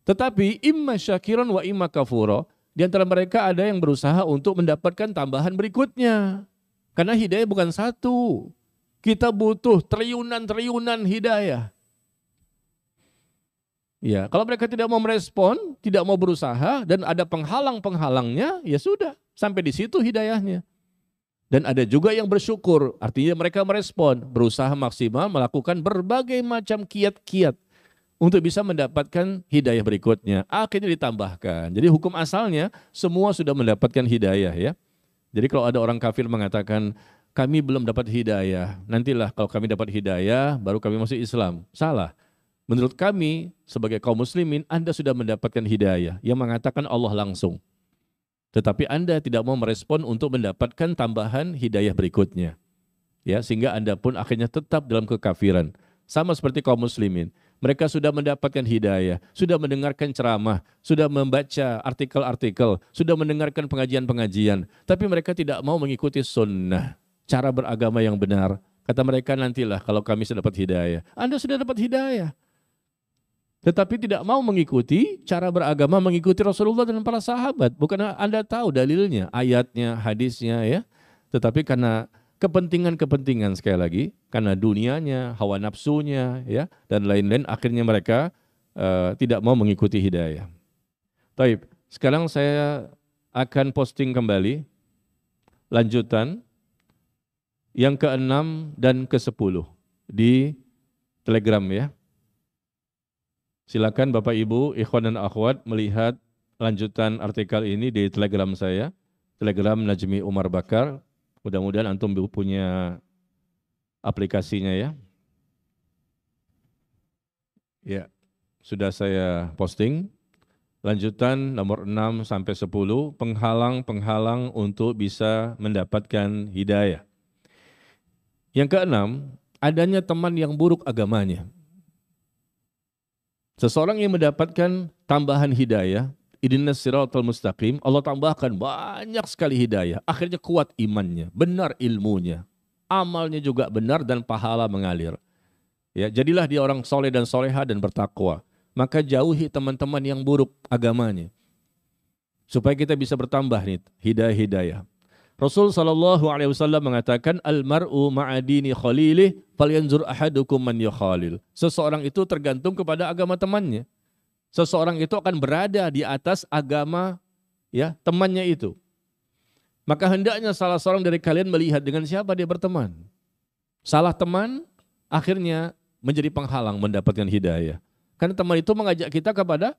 Tetapi imma syakiran wa imma kafura, di antara mereka ada yang berusaha untuk mendapatkan tambahan berikutnya. Karena hidayah bukan satu. Kita butuh triliunan hidayah. Ya, kalau mereka tidak mau merespon, tidak mau berusaha, dan ada penghalang-penghalangnya, ya sudah, sampai di situ hidayahnya. Dan ada juga yang bersyukur, artinya mereka merespon, berusaha maksimal, melakukan berbagai macam kiat-kiat untuk bisa mendapatkan hidayah berikutnya. Akhirnya ditambahkan. Jadi hukum asalnya semua sudah mendapatkan hidayah ya. Jadi kalau ada orang kafir mengatakan, kami belum dapat hidayah, nantilah kalau kami dapat hidayah, baru kami masuk Islam. Salah. Menurut kami, sebagai kaum muslimin, Anda sudah mendapatkan hidayah, yang mengatakan Allah langsung. Tetapi Anda tidak mau merespon untuk mendapatkan tambahan hidayah berikutnya. Ya, sehingga Anda pun akhirnya tetap dalam kekafiran. Sama seperti kaum muslimin. Mereka sudah mendapatkan hidayah, sudah mendengarkan ceramah, sudah membaca artikel-artikel, sudah mendengarkan pengajian-pengajian. Tapi mereka tidak mau mengikuti sunnah. Cara beragama yang benar. Kata mereka nantilah kalau kami sudah dapat hidayah. Anda sudah dapat hidayah. Tetapi tidak mau mengikuti cara beragama, mengikuti Rasulullah dan para sahabat. Bukan Anda tahu dalilnya, ayatnya, hadisnya ya. Tetapi karena kepentingan-kepentingan sekali lagi, karena dunianya, hawa nafsunya ya, dan lain-lain, akhirnya mereka tidak mau mengikuti hidayah. Taib, sekarang saya akan posting kembali lanjutan yang ke-6 dan ke-10 di Telegram ya. Silakan Bapak Ibu, ikhwan dan akhwat melihat lanjutan artikel ini di Telegram saya, Telegram Najmi Umar Bakar. Mudah-mudahan antum punya aplikasinya ya. Ya, sudah saya posting. Lanjutan nomor 6 sampai 10, penghalang-penghalang untuk bisa mendapatkan hidayah. Yang ke-6, adanya teman yang buruk agamanya. Seseorang yang mendapatkan tambahan hidayah, ihdinas siratal mustaqim, Allah tambahkan banyak sekali hidayah. Akhirnya kuat imannya, benar ilmunya, amalnya juga benar dan pahala mengalir. Ya, jadilah dia orang soleh dan soleha dan bertakwa. Maka jauhi teman-teman yang buruk agamanya. Supaya kita bisa bertambah nih hidayah-hidayah. Rasul SAW mengatakan, Al-mar'u ma'adini khalilih, falyanzur ahadukum man yukhalil. Seseorang itu tergantung kepada agama temannya. Seseorang itu akan berada di atas agama ya temannya itu. Maka hendaknya salah seorang dari kalian melihat dengan siapa dia berteman. Salah teman akhirnya menjadi penghalang mendapatkan hidayah. Karena teman itu mengajak kita kepada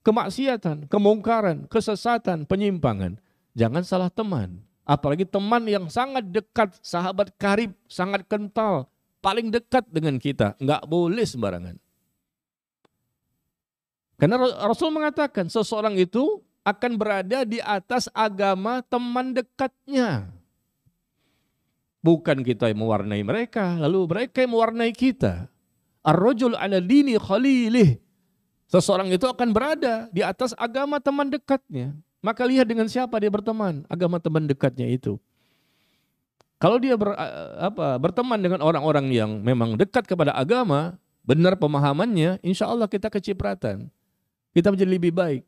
kemaksiatan, kemungkaran, kesesatan, penyimpangan. Jangan salah teman. Apalagi teman yang sangat dekat, sahabat karib, sangat kental, paling dekat dengan kita. Enggak boleh sembarangan. Karena Rasul mengatakan seseorang itu akan berada di atas agama teman dekatnya. Bukan kita yang mewarnai mereka, lalu mereka yang mewarnai kita. Ar-rajul ala dini khalilih. Seseorang itu akan berada di atas agama teman dekatnya. Maka lihat dengan siapa dia berteman, agama teman dekatnya itu. Kalau dia berteman dengan orang-orang yang memang dekat kepada agama, benar pemahamannya, insya Allah kita kecipratan. Kita menjadi lebih baik.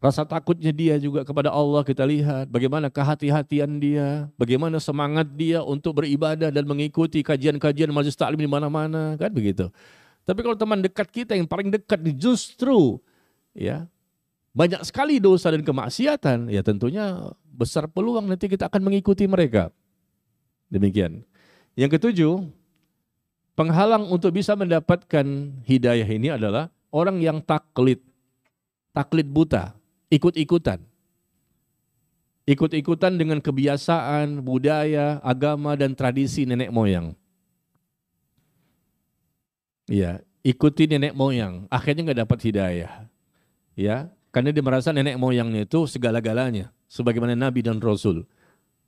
Rasa takutnya dia juga kepada Allah kita lihat, bagaimana kehati-hatian dia, bagaimana semangat dia untuk beribadah dan mengikuti kajian-kajian majelis taklim di mana-mana, kan begitu. Tapi kalau teman dekat kita yang paling dekat justru ya banyak sekali dosa dan kemaksiatan, ya tentunya besar peluang nanti kita akan mengikuti mereka. Demikian. Yang ketujuh, Penghalang untuk bisa mendapatkan hidayah ini adalah orang yang taklid buta, ikut-ikutan. Ikut-ikutan dengan kebiasaan, budaya, agama, dan tradisi nenek moyang. Ya, ikuti nenek moyang, akhirnya nggak dapat hidayah. Ya, karena dia merasa nenek moyangnya itu segala-galanya, sebagaimana Nabi dan Rasul.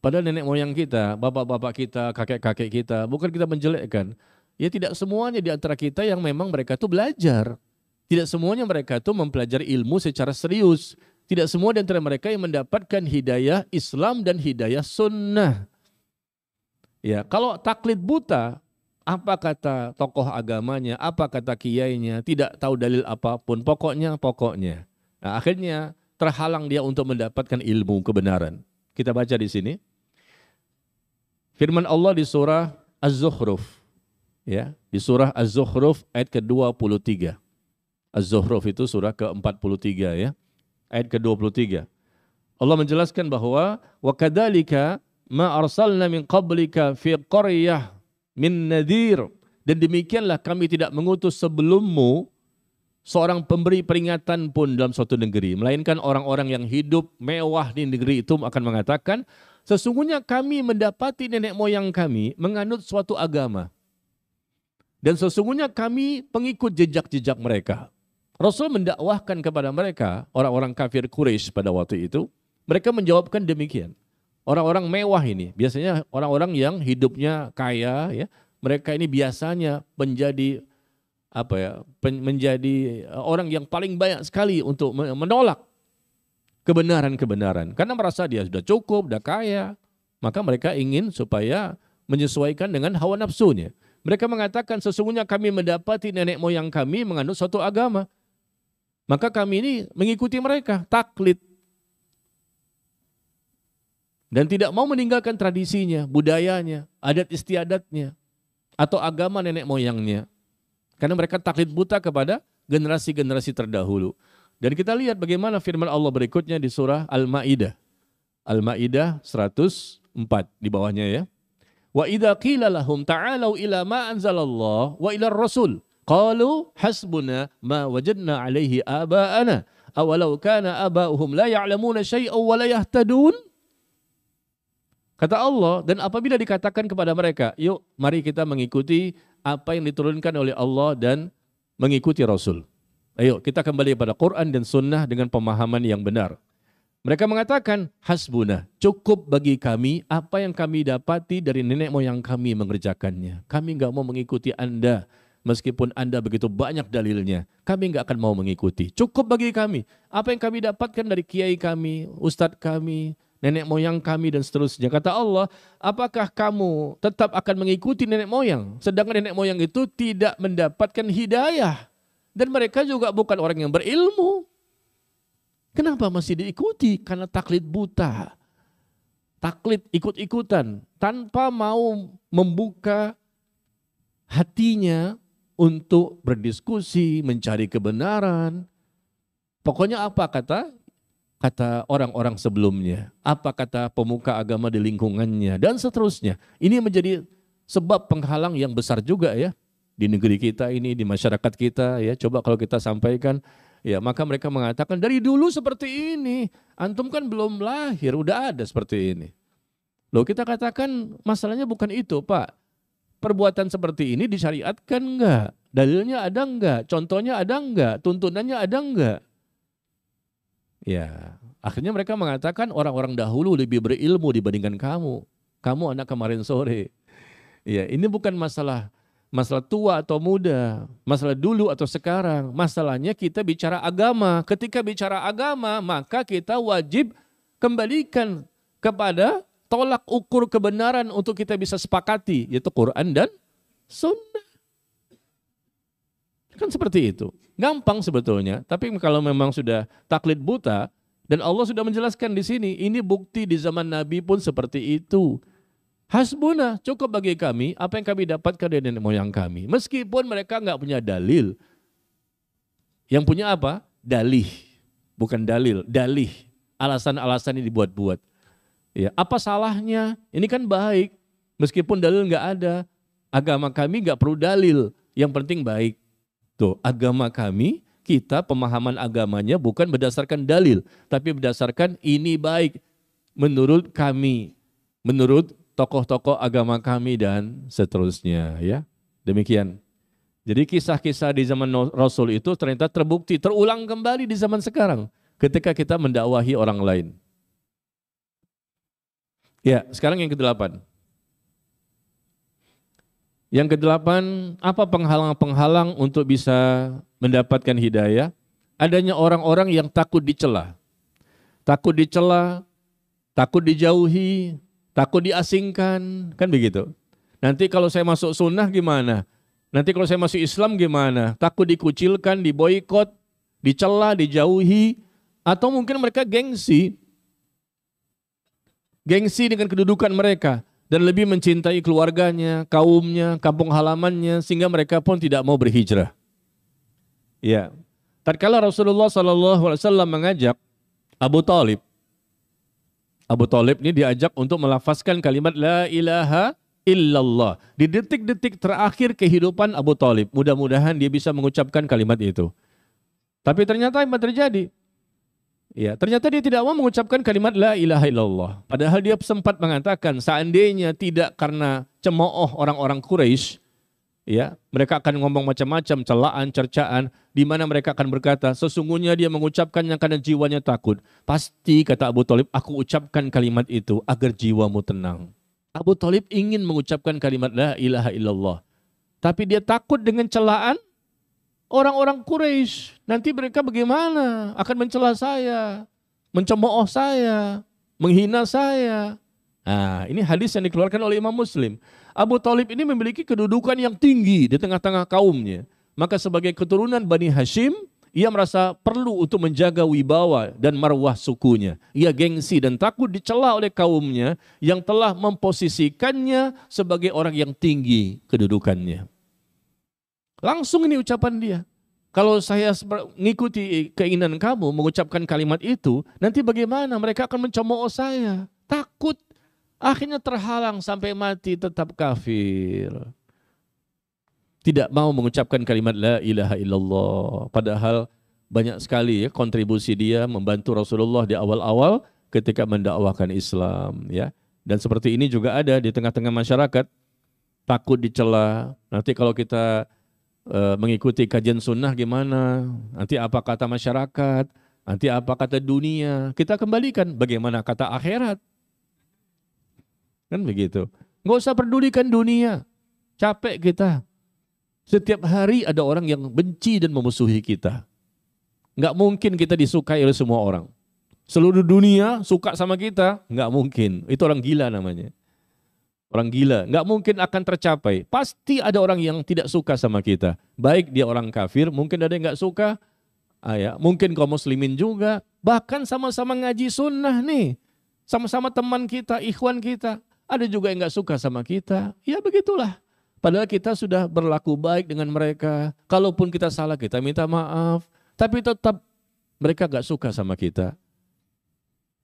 Padahal nenek moyang kita, bapak-bapak kita, kakek-kakek kita, bukan kita menjelekkan. Ya tidak semuanya di antara kita yang memang mereka itu belajar. Tidak semuanya mereka itu mempelajari ilmu secara serius. Tidak semua di antara mereka yang mendapatkan hidayah Islam dan hidayah sunnah. Ya, kalau taklid buta, apa kata tokoh agamanya, apa kata kiainya, tidak tahu dalil apapun, pokoknya. Nah, akhirnya terhalang dia untuk mendapatkan ilmu kebenaran. Kita baca di sini. Firman Allah di surah Az-Zukhruf. Ya, di surah Az-Zukhruf ayat ke-23. Az-Zukhruf itu surah ke-43 ya. Ayat ke-23. Allah menjelaskan bahwa wa kadzalika ma arsalna min qablika fi qaryah min nadhir, dan demikianlah kami tidak mengutus sebelummu seorang pemberi peringatan pun dalam suatu negeri, melainkan orang-orang yang hidup mewah di negeri itu akan mengatakan, sesungguhnya kami mendapati nenek moyang kami menganut suatu agama. Dan sesungguhnya kami pengikut jejak-jejak mereka. Rasul mendakwahkan kepada mereka, orang-orang kafir Quraisy pada waktu itu, mereka menjawabkan demikian. Orang-orang mewah ini, biasanya orang-orang yang hidupnya kaya, ya, mereka ini biasanya menjadi orang yang paling banyak sekali untuk menolak kebenaran-kebenaran. Karena merasa dia sudah cukup, sudah kaya, maka mereka ingin supaya menyesuaikan dengan hawa nafsunya. Mereka mengatakan sesungguhnya kami mendapati nenek moyang kami menganut suatu agama. Maka kami ini mengikuti mereka, taklid. Dan tidak mau meninggalkan tradisinya, budayanya, adat istiadatnya, atau agama nenek moyangnya. Karena mereka taklid buta kepada generasi-generasi terdahulu. Dan kita lihat bagaimana firman Allah berikutnya di surah Al-Ma'idah. Al-Ma'idah 104 di bawahnya ya. Wa idza qila lahum ta'alu ila ma anzalallah wa ila ar-rasul qalu hasbuna ma wajadna alaihi aba'ana awalau kana aba'uhum la ya'lamuna syai'an wa la yahtadun. Kata Allah, dan apabila dikatakan kepada mereka, yuk mari kita mengikuti apa yang diturunkan oleh Allah dan mengikuti Rasul. Ayo kita kembali pada Quran dan Sunnah dengan pemahaman yang benar. Mereka mengatakan, hasbuna, cukup bagi kami apa yang kami dapati dari nenek moyang kami mengerjakannya. Kami enggak mau mengikuti Anda, meskipun Anda begitu banyak dalilnya. Kami enggak akan mau mengikuti. Cukup bagi kami apa yang kami dapatkan dari kiai kami, ustadz kami, nenek moyang kami, dan seterusnya. Kata Allah, apakah kamu tetap akan mengikuti nenek moyang, sedangkan nenek moyang itu tidak mendapatkan hidayah. Dan mereka juga bukan orang yang berilmu. Kenapa masih diikuti? Karena taklid buta. Taklid ikut-ikutan tanpa mau membuka hatinya untuk berdiskusi, mencari kebenaran. Pokoknya apa kata orang-orang sebelumnya, apa kata pemuka agama di lingkungannya, dan seterusnya. Ini menjadi sebab penghalang yang besar juga ya di negeri kita ini, di masyarakat kita ya. Coba kalau kita sampaikan, ya maka mereka mengatakan dari dulu seperti ini, antum kan belum lahir udah ada seperti ini. Loh, kita katakan masalahnya bukan itu Pak. Perbuatan seperti ini disyariatkan enggak? Dalilnya ada enggak? Contohnya ada enggak? Tuntunannya ada enggak? Ya, akhirnya mereka mengatakan orang-orang dahulu lebih berilmu dibandingkan kamu. Kamu anak kemarin sore. Ya, ini bukan masalah tua atau muda, masalah dulu atau sekarang. Masalahnya kita bicara agama. Ketika bicara agama, maka kita wajib kembalikan kepada tolak ukur kebenaran untuk kita bisa sepakati, yaitu Quran dan Sunnah. Kan seperti itu. Gampang sebetulnya, tapi kalau memang sudah taklid buta, dan Allah sudah menjelaskan di sini, ini bukti di zaman Nabi pun seperti itu. Hasbuna, cukup bagi kami apa yang kami dapatkan dari nenek moyang kami. Meskipun mereka nggak punya dalil. Yang punya apa? Dalih. Bukan dalil, dalih. Alasan-alasan ini dibuat-buat. Ya, apa salahnya? Ini kan baik. Meskipun dalil nggak ada, Agama kami nggak perlu dalil, yang penting baik. Tuh, agama kami, kita pemahaman agamanya bukan berdasarkan dalil, tapi berdasarkan ini baik menurut kami, menurut tokoh-tokoh agama kami dan seterusnya, ya. Demikian. Jadi kisah-kisah di zaman Rasul itu ternyata terbukti, terulang kembali di zaman sekarang ketika kita mendakwahi orang lain. Ya, sekarang yang ke-8. Yang ke-8, apa penghalang-penghalang untuk bisa mendapatkan hidayah? Adanya orang-orang yang takut dicela. Takut dicela, takut dijauhi, takut diasingkan, kan begitu. Nanti kalau saya masuk sunnah gimana? Nanti kalau saya masuk Islam gimana? Takut dikucilkan, diboikot, dicela, dijauhi, atau mungkin mereka gengsi. Gengsi dengan kedudukan mereka dan lebih mencintai keluarganya, kaumnya, kampung halamannya sehingga mereka pun tidak mau berhijrah. Ya. Tatkala Rasulullah SAW mengajak Abu Thalib. Abu Thalib ini diajak untuk melafazkan kalimat la ilaha illallah. Di detik-detik terakhir kehidupan Abu Thalib, mudah-mudahan dia bisa mengucapkan kalimat itu. Tapi ternyata apa terjadi? Ya, ternyata dia tidak mau mengucapkan kalimat la ilaha illallah. Padahal dia sempat mengatakan seandainya tidak karena cemooh orang-orang Quraisy, ya, mereka akan ngomong macam-macam, celaan, cercaan, di mana mereka akan berkata, sesungguhnya dia mengucapkannya karena jiwanya takut. Pasti, kata Abu Thalib, aku ucapkan kalimat itu agar jiwamu tenang. Abu Thalib ingin mengucapkan kalimat la ilaha illallah. Tapi dia takut dengan celaan orang-orang Quraisy. Nanti mereka bagaimana? Akan mencela saya, mencemooh saya, menghina saya. Nah, ini hadis yang dikeluarkan oleh Imam Muslim. Abu Thalib ini memiliki kedudukan yang tinggi di tengah-tengah kaumnya. Maka sebagai keturunan Bani Hashim, ia merasa perlu untuk menjaga wibawa dan marwah sukunya. Ia gengsi dan takut dicela oleh kaumnya yang telah memposisikannya sebagai orang yang tinggi kedudukannya. Langsung ini ucapan dia. Kalau saya mengikuti keinginan kamu mengucapkan kalimat itu, nanti bagaimana? Mereka akan mencemooh saya. Takut. Akhirnya terhalang sampai mati tetap kafir. Tidak mau mengucapkan kalimat la ilaha illallah. Padahal banyak sekali ya kontribusi dia membantu Rasulullah di awal-awal ketika mendakwakan Islam. Ya. Dan seperti ini juga ada di tengah-tengah masyarakat. Takut dicela. Nanti kalau kita mengikuti kajian sunnah gimana? Nanti apa kata masyarakat? Nanti apa kata dunia? Kita kembalikan bagaimana kata akhirat. Kan begitu. Nggak usah pedulikan dunia. Capek kita. Setiap hari ada orang yang benci dan memusuhi kita. Nggak mungkin kita disukai oleh semua orang. Seluruh dunia suka sama kita, nggak mungkin. Itu orang gila namanya. Orang gila, nggak mungkin akan tercapai. Pasti ada orang yang tidak suka sama kita. Baik dia orang kafir, mungkin ada yang nggak suka. Mungkin kaum muslimin juga. Bahkan sama-sama ngaji sunnah nih. Sama-sama teman kita, ikhwan kita. Ada juga yang nggak suka sama kita. Ya begitulah. Padahal kita sudah berlaku baik dengan mereka. Kalaupun kita salah, kita minta maaf. Tapi tetap mereka gak suka sama kita.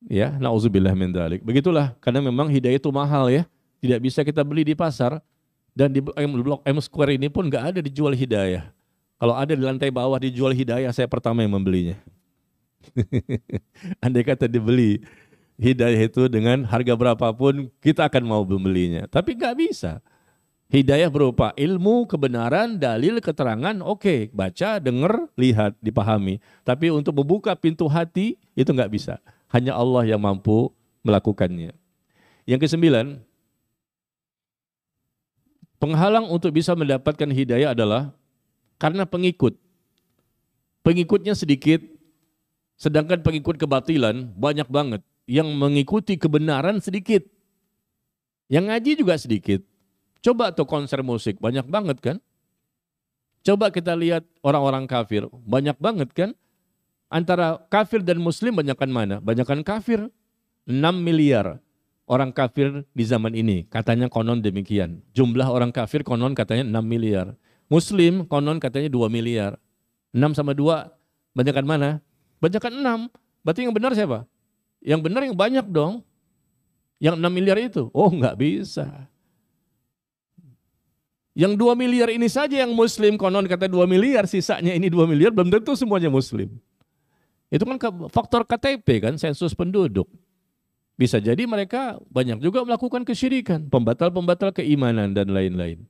Ya, na'udzubillah min dzalik. Begitulah, karena memang hidayah itu mahal ya. Tidak bisa kita beli di pasar. Dan di Blok M Square ini pun gak ada dijual hidayah. Kalau ada di lantai bawah dijual hidayah, saya pertama yang membelinya. Andai kata dibeli hidayah itu dengan harga berapapun, kita akan mau membelinya. Tapi gak bisa. Hidayah berupa ilmu, kebenaran, dalil, keterangan, oke, baca, dengar, lihat, dipahami. Tapi untuk membuka pintu hati, itu nggak bisa. Hanya Allah yang mampu melakukannya. Yang ke-9, penghalang untuk bisa mendapatkan hidayah adalah karena pengikut. Pengikutnya sedikit, sedangkan pengikut kebatilan banyak banget. Yang mengikuti kebenaran sedikit. Yang ngaji juga sedikit. Coba tuh konser musik, banyak banget kan? Coba kita lihat orang-orang kafir, banyak banget kan? Antara kafir dan muslim banyakkan mana? Banyakkan kafir, 6 miliar orang kafir di zaman ini. Katanya konon demikian. Jumlah orang kafir konon katanya 6 miliar. Muslim konon katanya 2 miliar. 6 sama 2, banyakkan mana? Banyakkan 6. Berarti yang benar siapa? Yang benar yang banyak dong. Yang 6 miliar itu. Oh nggak bisa. Yang 2 miliar ini saja yang muslim, konon kata 2 miliar, sisanya ini 2 miliar, belum tentu semuanya muslim. Itu kan faktor KTP kan, sensus penduduk. Bisa jadi mereka banyak juga melakukan kesyirikan, pembatal-pembatal keimanan dan lain-lain.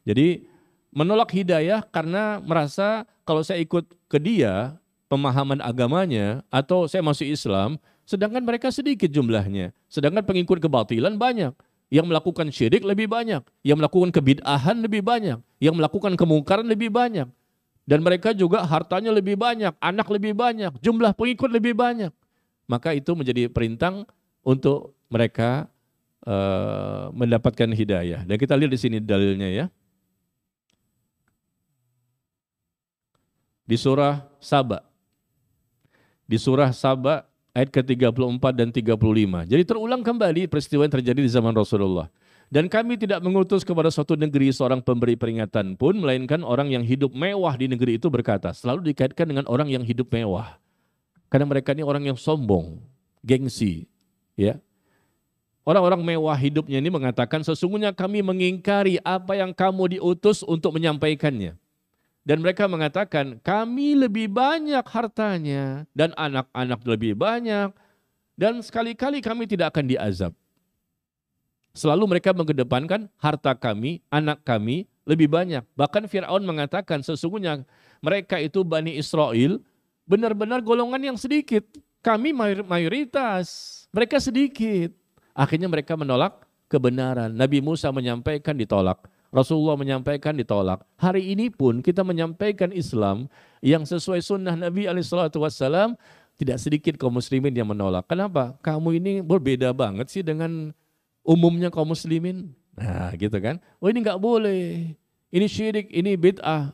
Jadi menolak hidayah karena merasa kalau saya ikut ke dia, pemahaman agamanya, atau saya masuk Islam, sedangkan mereka sedikit jumlahnya. Sedangkan pengikut kebatilan banyak. Yang melakukan syirik lebih banyak. Yang melakukan kebid'ahan lebih banyak. Yang melakukan kemungkaran lebih banyak. Dan mereka juga hartanya lebih banyak, anak lebih banyak, jumlah pengikut lebih banyak. Maka itu menjadi perintah untuk mereka mendapatkan hidayah. Dan kita lihat di sini dalilnya ya. Di surah Saba. Di surah Saba ayat ke-34 dan 35. Jadi terulang kembali peristiwa yang terjadi di zaman Rasulullah. Dan kami tidak mengutus kepada suatu negeri seorang pemberi peringatan pun, melainkan orang yang hidup mewah di negeri itu berkata. Selalu dikaitkan dengan orang yang hidup mewah. Karena mereka ini orang yang sombong, gengsi. Ya. Orang-orang mewah hidupnya ini mengatakan, sesungguhnya kami mengingkari apa yang kamu diutus untuk menyampaikannya. Dan mereka mengatakan, kami lebih banyak hartanya, dan anak-anak lebih banyak, dan sekali-kali kami tidak akan diazab. Selalu mereka mengedepankan harta kami, anak kami lebih banyak. Bahkan Fir'aun mengatakan sesungguhnya mereka itu Bani Israel benar-benar golongan yang sedikit. Kami mayoritas, mereka sedikit. Akhirnya mereka menolak kebenaran. Nabi Musa menyampaikan ditolak. Rasulullah menyampaikan ditolak. Hari ini pun kita menyampaikan Islam yang sesuai sunnah Nabi SAW, tidak sedikit kaum muslimin yang menolak. Kenapa? Kamu ini berbeda banget sih dengan umumnya kaum muslimin. Nah gitu kan. Oh ini nggak boleh. Ini syirik, ini bid'ah.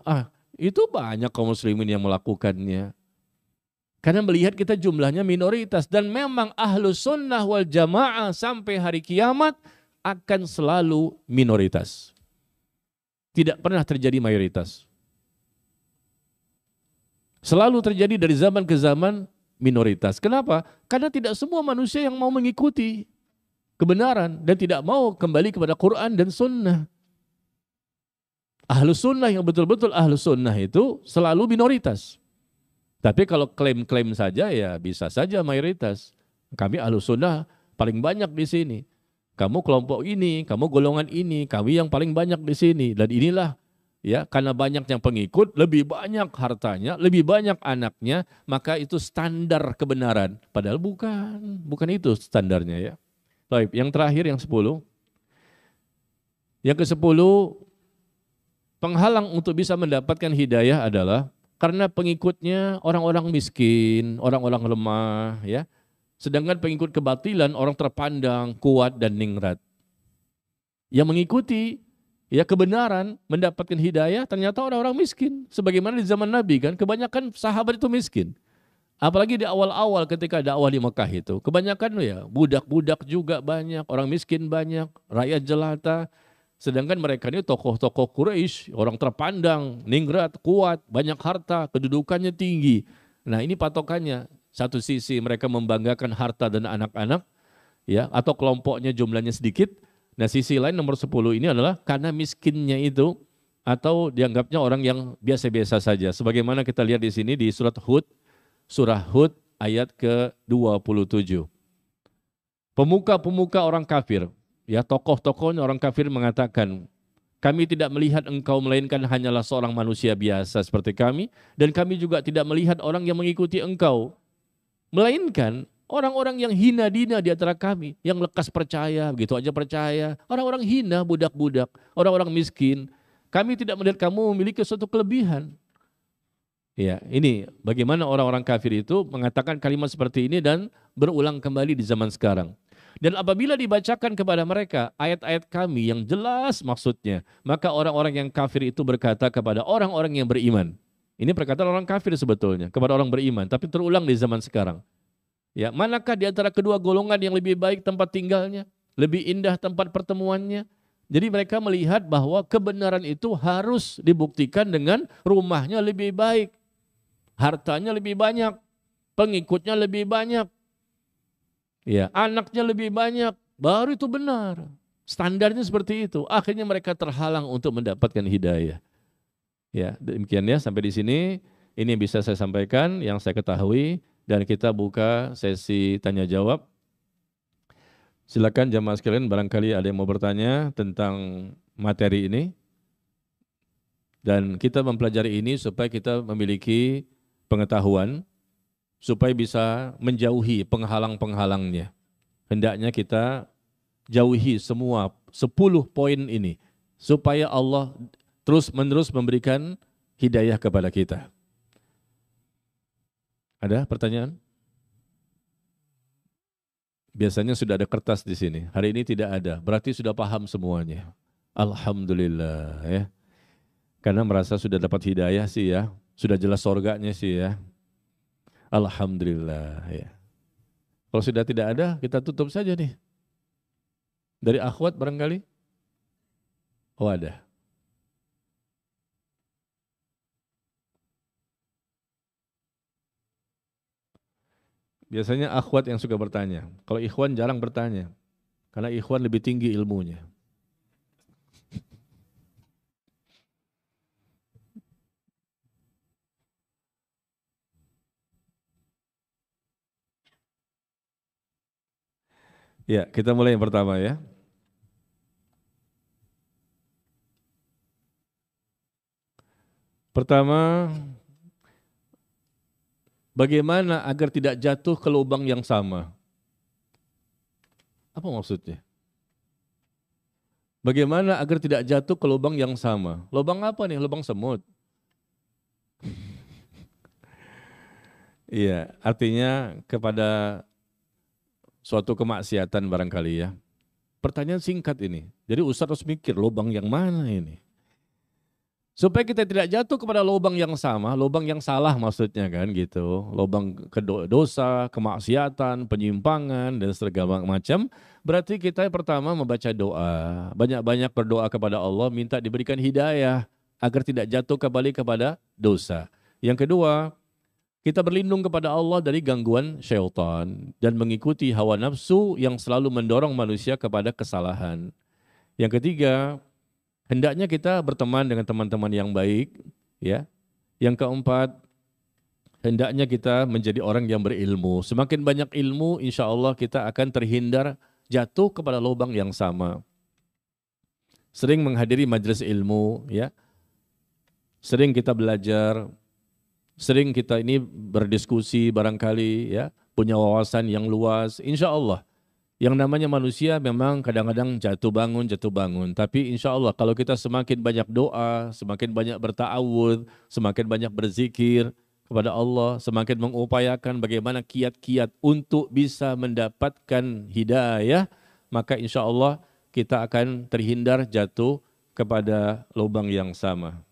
Itu banyak kaum muslimin yang melakukannya. Karena melihat kita jumlahnya minoritas. Dan memang ahlus sunnah wal jamaah sampai hari kiamat akan selalu minoritas. Tidak pernah terjadi mayoritas. Selalu terjadi dari zaman ke zaman minoritas. Kenapa? Karena tidak semua manusia yang mau mengikuti kebenaran dan tidak mau kembali kepada Quran dan sunnah. Ahlus sunnah yang betul-betul ahlus sunnah itu selalu minoritas. Tapi kalau klaim-klaim saja ya bisa saja mayoritas. Kami ahlus sunnah paling banyak di sini. Kamu kelompok ini, kamu golongan ini, kami yang paling banyak di sini. Dan inilah ya karena banyak yang pengikut, lebih banyak hartanya, lebih banyak anaknya, maka itu standar kebenaran. Padahal bukan itu standarnya ya. Baik, yang terakhir yang 10. Yang ke-10, penghalang untuk bisa mendapatkan hidayah adalah karena pengikutnya orang-orang miskin, orang-orang lemah, ya. Sedangkan pengikut kebatilan orang terpandang, kuat dan ningrat. Yang mengikuti ya kebenaran, mendapatkan hidayah ternyata orang-orang miskin. Sebagaimana di zaman Nabi kan, kebanyakan sahabat itu miskin. Apalagi di awal-awal ketika dakwah di Mekah itu, kebanyakan ya budak-budak juga banyak, orang miskin banyak, rakyat jelata. Sedangkan mereka ini tokoh-tokoh Quraisy, orang terpandang, ningrat, kuat, banyak harta, kedudukannya tinggi. Nah ini patokannya, satu sisi mereka membanggakan harta dan anak-anak, ya atau kelompoknya jumlahnya sedikit. Nah sisi lain nomor 10 ini adalah karena miskinnya itu, atau dianggapnya orang yang biasa-biasa saja. Sebagaimana kita lihat di sini di surat Hud, Surah Hud ayat ke-27. Pemuka-pemuka orang kafir, ya tokoh-tokohnya orang kafir mengatakan, kami tidak melihat engkau melainkan hanyalah seorang manusia biasa seperti kami, dan kami juga tidak melihat orang yang mengikuti engkau, melainkan orang-orang yang hina dina di antara kami, yang lekas percaya, begitu aja percaya, orang-orang hina, budak-budak, orang-orang miskin. Kami tidak melihat kamu memiliki suatu kelebihan. Ya, ini bagaimana orang-orang kafir itu mengatakan kalimat seperti ini dan berulang kembali di zaman sekarang. Dan apabila dibacakan kepada mereka ayat-ayat kami yang jelas maksudnya, maka orang-orang yang kafir itu berkata kepada orang-orang yang beriman. Ini perkataan orang kafir sebetulnya kepada orang beriman, tapi terulang di zaman sekarang. Ya, manakah di antara kedua golongan yang lebih baik tempat tinggalnya, lebih indah tempat pertemuannya? Jadi mereka melihat bahwa kebenaran itu harus dibuktikan dengan rumahnya lebih baik, hartanya lebih banyak, pengikutnya lebih banyak, ya, anaknya lebih banyak, baru itu benar. Standarnya seperti itu. Akhirnya mereka terhalang untuk mendapatkan hidayah. Ya, demikian ya sampai di sini. Ini yang bisa saya sampaikan, yang saya ketahui, dan kita buka sesi tanya jawab. Silakan jamaah sekalian, barangkali ada yang mau bertanya tentang materi ini. Dan kita mempelajari ini supaya kita memiliki pengetahuan, supaya bisa menjauhi penghalang-penghalangnya. Hendaknya kita jauhi semua 10 poin ini, supaya Allah terus-menerus memberikan hidayah kepada kita. Ada pertanyaan? Biasanya sudah ada kertas di sini. Hari ini tidak ada. Berarti sudah paham semuanya. Alhamdulillah ya. Karena merasa sudah dapat hidayah sih ya. Sudah jelas surganya sih ya. Alhamdulillah ya. Kalau sudah tidak ada, kita tutup saja nih. Dari akhwat barangkali? Oh ada. Biasanya akhwat yang suka bertanya. Kalau ikhwan jarang bertanya. Karena ikhwan lebih tinggi ilmunya. Ya, kita mulai yang pertama ya. Pertama, bagaimana agar tidak jatuh ke lubang yang sama? Apa maksudnya? Bagaimana agar tidak jatuh ke lubang yang sama? Lubang apa nih? Lubang semut. Iya, artinya kepada suatu kemaksiatan barangkali ya. Pertanyaan singkat ini. Jadi Ustaz harus mikir lubang yang mana ini? Supaya kita tidak jatuh kepada lubang yang sama, lubang yang salah maksudnya kan gitu. Lubang dosa, kemaksiatan, penyimpangan dan segala macam. Berarti kita pertama membaca doa, banyak-banyak berdoa kepada Allah minta diberikan hidayah agar tidak jatuh kembali kepada dosa. Yang kedua, kita berlindung kepada Allah dari gangguan syaitan dan mengikuti hawa nafsu yang selalu mendorong manusia kepada kesalahan. Yang ketiga, hendaknya kita berteman dengan teman-teman yang baik, ya. Yang keempat, hendaknya kita menjadi orang yang berilmu. Semakin banyak ilmu, insya Allah kita akan terhindar jatuh kepada lubang yang sama. Sering menghadiri majelis ilmu, ya. Sering kita belajar, sering kita ini berdiskusi barangkali, ya, punya wawasan yang luas, insya Allah. Yang namanya manusia memang kadang-kadang jatuh bangun. Tapi insya Allah kalau kita semakin banyak doa, semakin banyak berta'awudz, semakin banyak berzikir kepada Allah, semakin mengupayakan bagaimana kiat-kiat untuk bisa mendapatkan hidayah, maka insya Allah kita akan terhindar jatuh kepada lubang yang sama.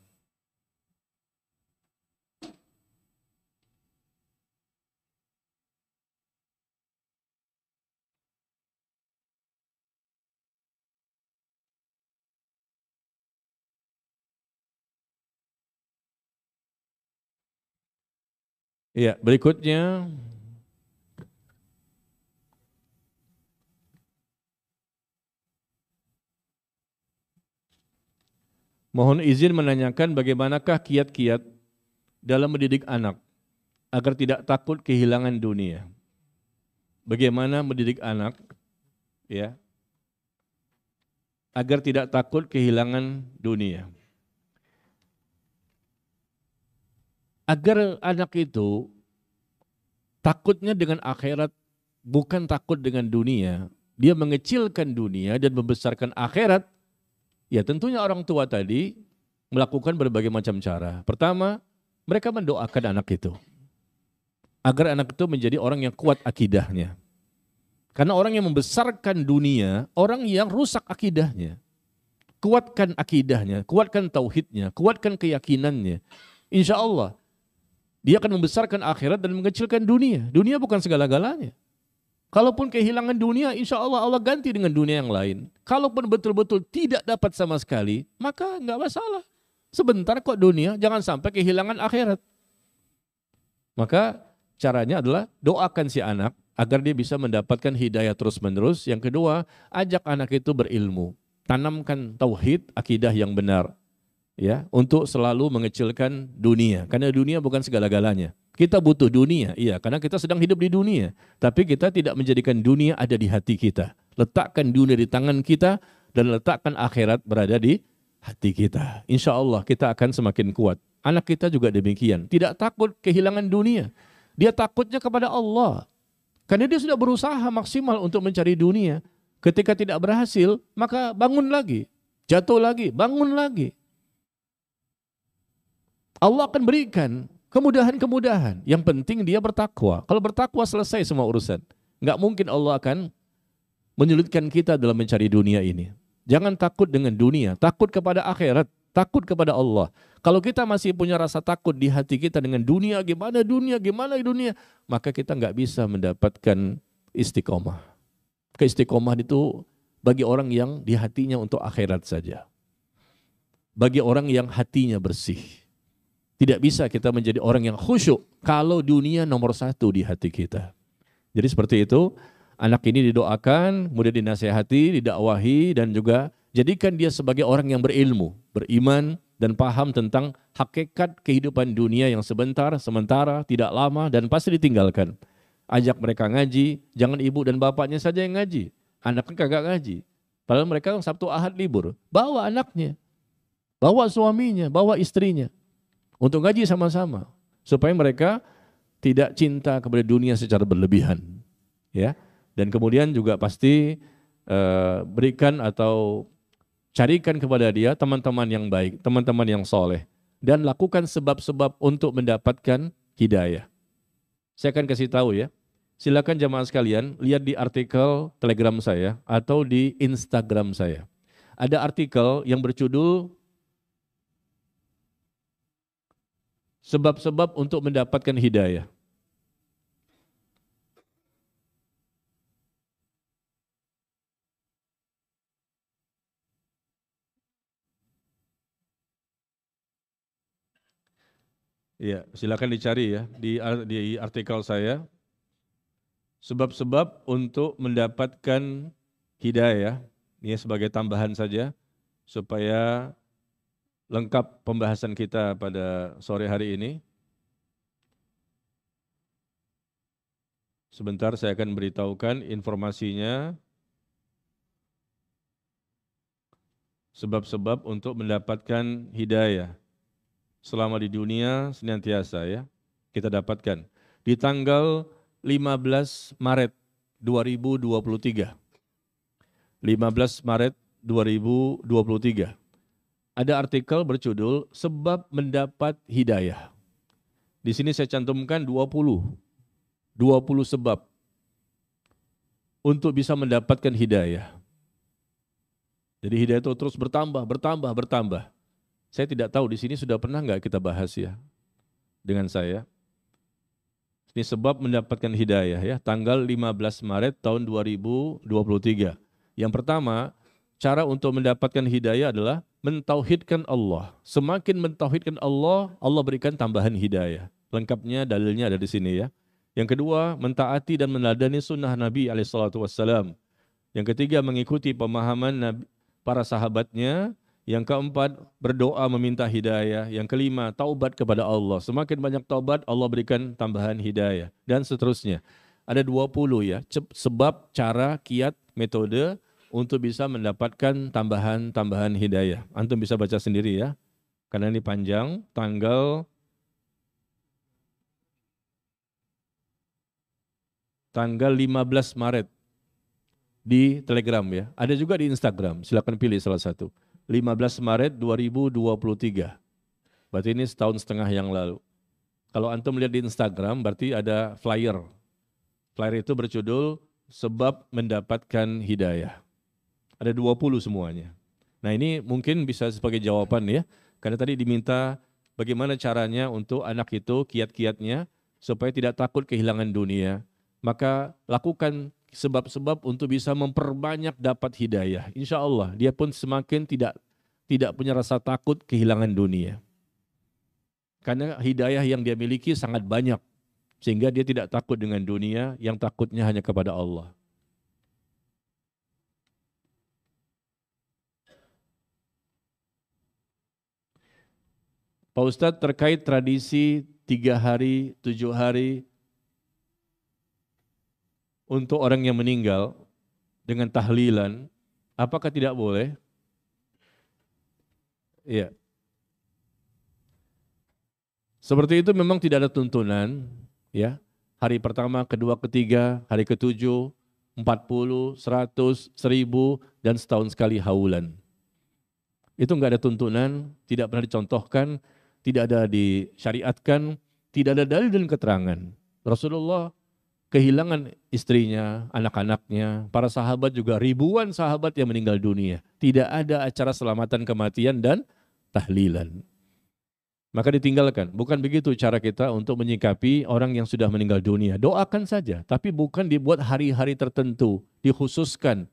Ya, berikutnya mohon izin menanyakan bagaimanakah kiat-kiat dalam mendidik anak agar tidak takut kehilangan dunia. Bagaimana mendidik anak ya agar tidak takut kehilangan dunia. Agar anak itu takutnya dengan akhirat, bukan takut dengan dunia. Dia mengecilkan dunia dan membesarkan akhirat. Ya tentunya orang tua tadi melakukan berbagai macam cara. Pertama, mereka mendoakan anak itu. Agar anak itu menjadi orang yang kuat akidahnya. Karena orang yang membesarkan dunia, orang yang rusak akidahnya. Kuatkan akidahnya, kuatkan tauhidnya, kuatkan keyakinannya. Insya Allah, dia akan membesarkan akhirat dan mengecilkan dunia. Dunia bukan segala-galanya. Kalaupun kehilangan dunia, insya Allah Allah ganti dengan dunia yang lain. Kalaupun betul-betul tidak dapat sama sekali, maka enggak masalah. Sebentar kok dunia, jangan sampai kehilangan akhirat. Maka caranya adalah doakan si anak agar dia bisa mendapatkan hidayah terus-menerus. Yang kedua, ajak anak itu berilmu. Tanamkan tauhid, akidah yang benar. Ya, untuk selalu mengecilkan dunia. Karena dunia bukan segala-galanya. Kita butuh dunia, iya, karena kita sedang hidup di dunia. Tapi kita tidak menjadikan dunia ada di hati kita. Letakkan dunia di tangan kita dan letakkan akhirat berada di hati kita. Insya Allah kita akan semakin kuat. Anak kita juga demikian. Tidak takut kehilangan dunia. Dia takutnya kepada Allah. Karena dia sudah berusaha maksimal untuk mencari dunia. Ketika tidak berhasil, maka bangun lagi. Jatuh lagi, bangun lagi. Allah akan berikan kemudahan-kemudahan. Yang penting dia bertakwa. Kalau bertakwa selesai semua urusan. Enggak mungkin Allah akan menyulitkan kita dalam mencari dunia ini. Jangan takut dengan dunia, takut kepada akhirat, takut kepada Allah. Kalau kita masih punya rasa takut di hati kita dengan dunia, gimana dunia, maka kita enggak bisa mendapatkan istiqomah. Keistiqomah itu bagi orang yang di hatinya untuk akhirat saja. Bagi orang yang hatinya bersih. Tidak bisa kita menjadi orang yang khusyuk kalau dunia nomor satu di hati kita. Jadi seperti itu, anak ini didoakan, kemudian dinasihati, didakwahi, dan juga jadikan dia sebagai orang yang berilmu, beriman, dan paham tentang hakikat kehidupan dunia yang sementara, tidak lama, dan pasti ditinggalkan. Ajak mereka ngaji, jangan ibu dan bapaknya saja yang ngaji. Anaknya kagak ngaji. Padahal mereka Sabtu Ahad libur. Bawa anaknya, bawa suaminya, bawa istrinya. Untuk ngaji sama-sama. Supaya mereka tidak cinta kepada dunia secara berlebihan. Ya. Dan kemudian juga pasti berikan atau carikan kepada dia teman-teman yang baik, teman-teman yang soleh. Dan lakukan sebab-sebab untuk mendapatkan hidayah. Saya akan kasih tahu ya. Silakan jamaah sekalian lihat di artikel Telegram saya atau di Instagram saya. Ada artikel yang berjudul sebab-sebab untuk mendapatkan hidayah. Iya, silakan dicari ya di artikel saya. Sebab-sebab untuk mendapatkan hidayah, ini sebagai tambahan saja supaya lengkap pembahasan kita pada sore hari ini. Sebentar saya akan beritahukan informasinya. Sebab-sebab untuk mendapatkan hidayah selama di dunia senantiasa ya kita dapatkan. Di tanggal 15 Maret 2023. 15 Maret 2023. Ada artikel berjudul Sebab Mendapat Hidayah. Di sini saya cantumkan 20 sebab untuk bisa mendapatkan hidayah. Jadi hidayah itu terus bertambah. Saya tidak tahu di sini sudah pernah enggak kita bahas ya dengan saya. Ini sebab mendapatkan hidayah ya, tanggal 15 Maret tahun 2023. Yang pertama, cara untuk mendapatkan hidayah adalah mentauhidkan Allah. Semakin mentauhidkan Allah, Allah berikan tambahan hidayah. Lengkapnya dalilnya ada di sini ya. Yang kedua, mentaati dan meneladani sunnah Nabi SAW. Yang ketiga, mengikuti pemahaman Nabi, para sahabatnya. Yang keempat, berdoa meminta hidayah. Yang kelima, taubat kepada Allah. Semakin banyak taubat, Allah berikan tambahan hidayah. Dan seterusnya. Ada 20 ya, sebab, cara, kiat, metode untuk bisa mendapatkan tambahan hidayah. Antum bisa baca sendiri ya, karena ini panjang. Tanggal 15 Maret di Telegram ya. Ada juga di Instagram, silakan pilih salah satu. 15 Maret 2023. Berarti ini setahun setengah yang lalu. Kalau antum lihat di Instagram berarti ada flyer. Flyer itu berjudul Sebab Mendapatkan Hidayah. Ada 20 semuanya. Nah ini mungkin bisa sebagai jawaban ya. Karena tadi diminta bagaimana caranya untuk anak itu kiat-kiatnya supaya tidak takut kehilangan dunia. Maka lakukan sebab-sebab untuk bisa memperbanyak dapat hidayah. Insya Allah dia pun semakin tidak punya rasa takut kehilangan dunia. Karena hidayah yang dia miliki sangat banyak. Sehingga dia tidak takut dengan dunia, yang takutnya hanya kepada Allah. Pak Ustadz, terkait tradisi 3 hari, 7 hari untuk orang yang meninggal dengan tahlilan, apakah tidak boleh? Iya. Seperti itu memang tidak ada tuntunan, ya. Hari pertama, kedua, ketiga, hari ketujuh, 40, 100, 1000, dan setahun sekali haulan. Itu enggak ada tuntunan, tidak pernah dicontohkan, tidak ada disyariatkan, tidak ada dalil dan keterangan. Rasulullah kehilangan istrinya, anak-anaknya, para sahabat juga ribuan sahabat yang meninggal dunia. Tidak ada acara selamatan kematian dan tahlilan. Maka ditinggalkan. Bukan begitu cara kita untuk menyikapi orang yang sudah meninggal dunia. Doakan saja, tapi bukan dibuat hari-hari tertentu, dikhususkan.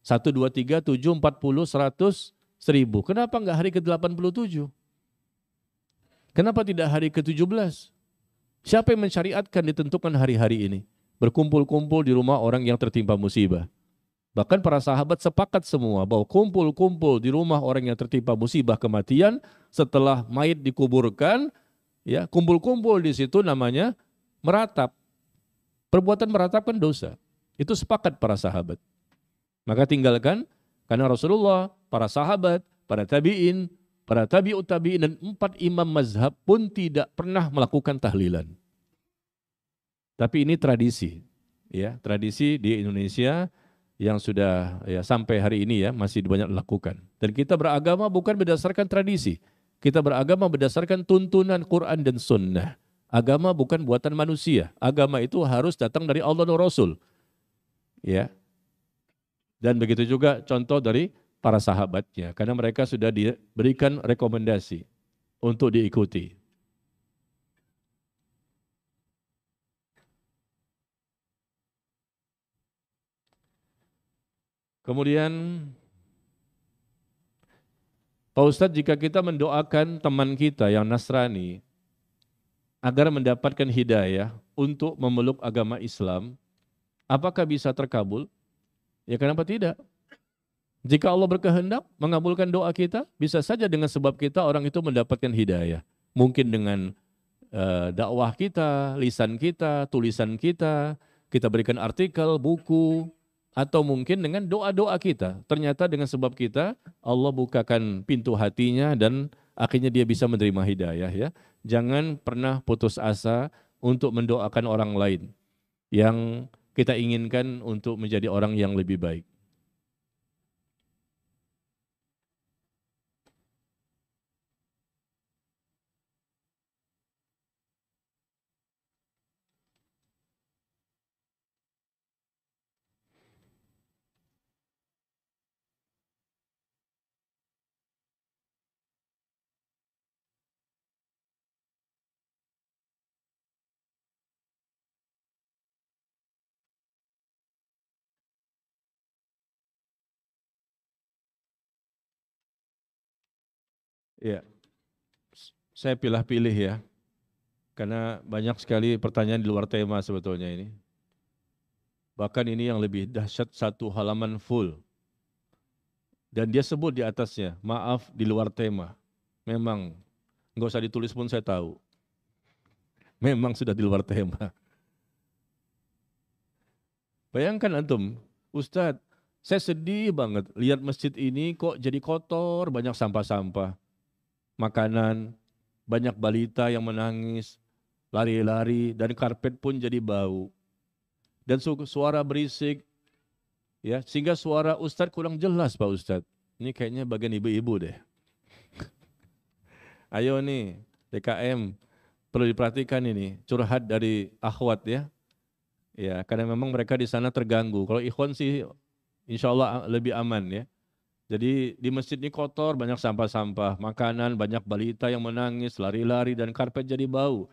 1, 2, 3, 7, 40, 100, 1000. Kenapa enggak hari ke-87? Kenapa tidak hari ke-17? Siapa yang mensyariatkan ditentukan hari-hari ini? Berkumpul-kumpul di rumah orang yang tertimpa musibah. Bahkan para sahabat sepakat semua bahwa kumpul-kumpul di rumah orang yang tertimpa musibah kematian setelah mayit dikuburkan, ya, kumpul-kumpul di situ namanya meratap. Perbuatan meratap kan dosa. Itu sepakat para sahabat. Maka tinggalkan, karena Rasulullah, para sahabat, para tabi'in, para tabi'ut tabi'in, dan 4 imam mazhab pun tidak pernah melakukan tahlilan. Tapi ini tradisi, ya, tradisi di Indonesia yang sudah ya, sampai hari ini ya masih banyak dilakukan. Dan kita beragama bukan berdasarkan tradisi, kita beragama berdasarkan tuntunan Quran dan Sunnah. Agama bukan buatan manusia, agama itu harus datang dari Allah dan Rasul. Ya. Dan begitu juga contoh dari para sahabatnya, karena mereka sudah diberikan rekomendasi untuk diikuti. Kemudian, Pak Ustadz, jika kita mendoakan teman kita yang Nasrani agar mendapatkan hidayah untuk memeluk agama Islam, apakah bisa terkabul? Ya kenapa tidak? Jika Allah berkehendak mengabulkan doa kita, bisa saja dengan sebab kita orang itu mendapatkan hidayah. Mungkin dengan dakwah kita, lisan kita, tulisan kita berikan artikel, buku, atau mungkin dengan doa-doa kita. Ternyata dengan sebab kita, Allah bukakan pintu hatinya dan akhirnya dia bisa menerima hidayah. Ya. Jangan pernah putus asa untuk mendoakan orang lain yang kita inginkan untuk menjadi orang yang lebih baik. Ya, saya pilih-pilih ya, karena banyak sekali pertanyaan di luar tema sebetulnya ini. Bahkan ini yang lebih dahsyat, 1 halaman full. Dan dia sebut di atasnya, maaf di luar tema. Memang, nggak usah ditulis pun saya tahu. Memang sudah di luar tema. Bayangkan antum, Ustadz, saya sedih banget lihat masjid ini kok jadi kotor, banyak sampah-sampah. Makanan, banyak balita yang menangis, lari-lari, dan karpet pun jadi bau. Dan suara berisik, ya, sehingga suara Ustadz kurang jelas Pak Ustadz. Ini kayaknya bagian ibu-ibu deh. Ayo nih, DKM, perlu diperhatikan ini, curhat dari akhwat ya. Ya, karena memang mereka di sana terganggu. Kalau ikhwan sih insya Allah lebih aman ya. Jadi di masjid ini kotor, banyak sampah-sampah, makanan, banyak balita yang menangis, lari-lari, dan karpet jadi bau.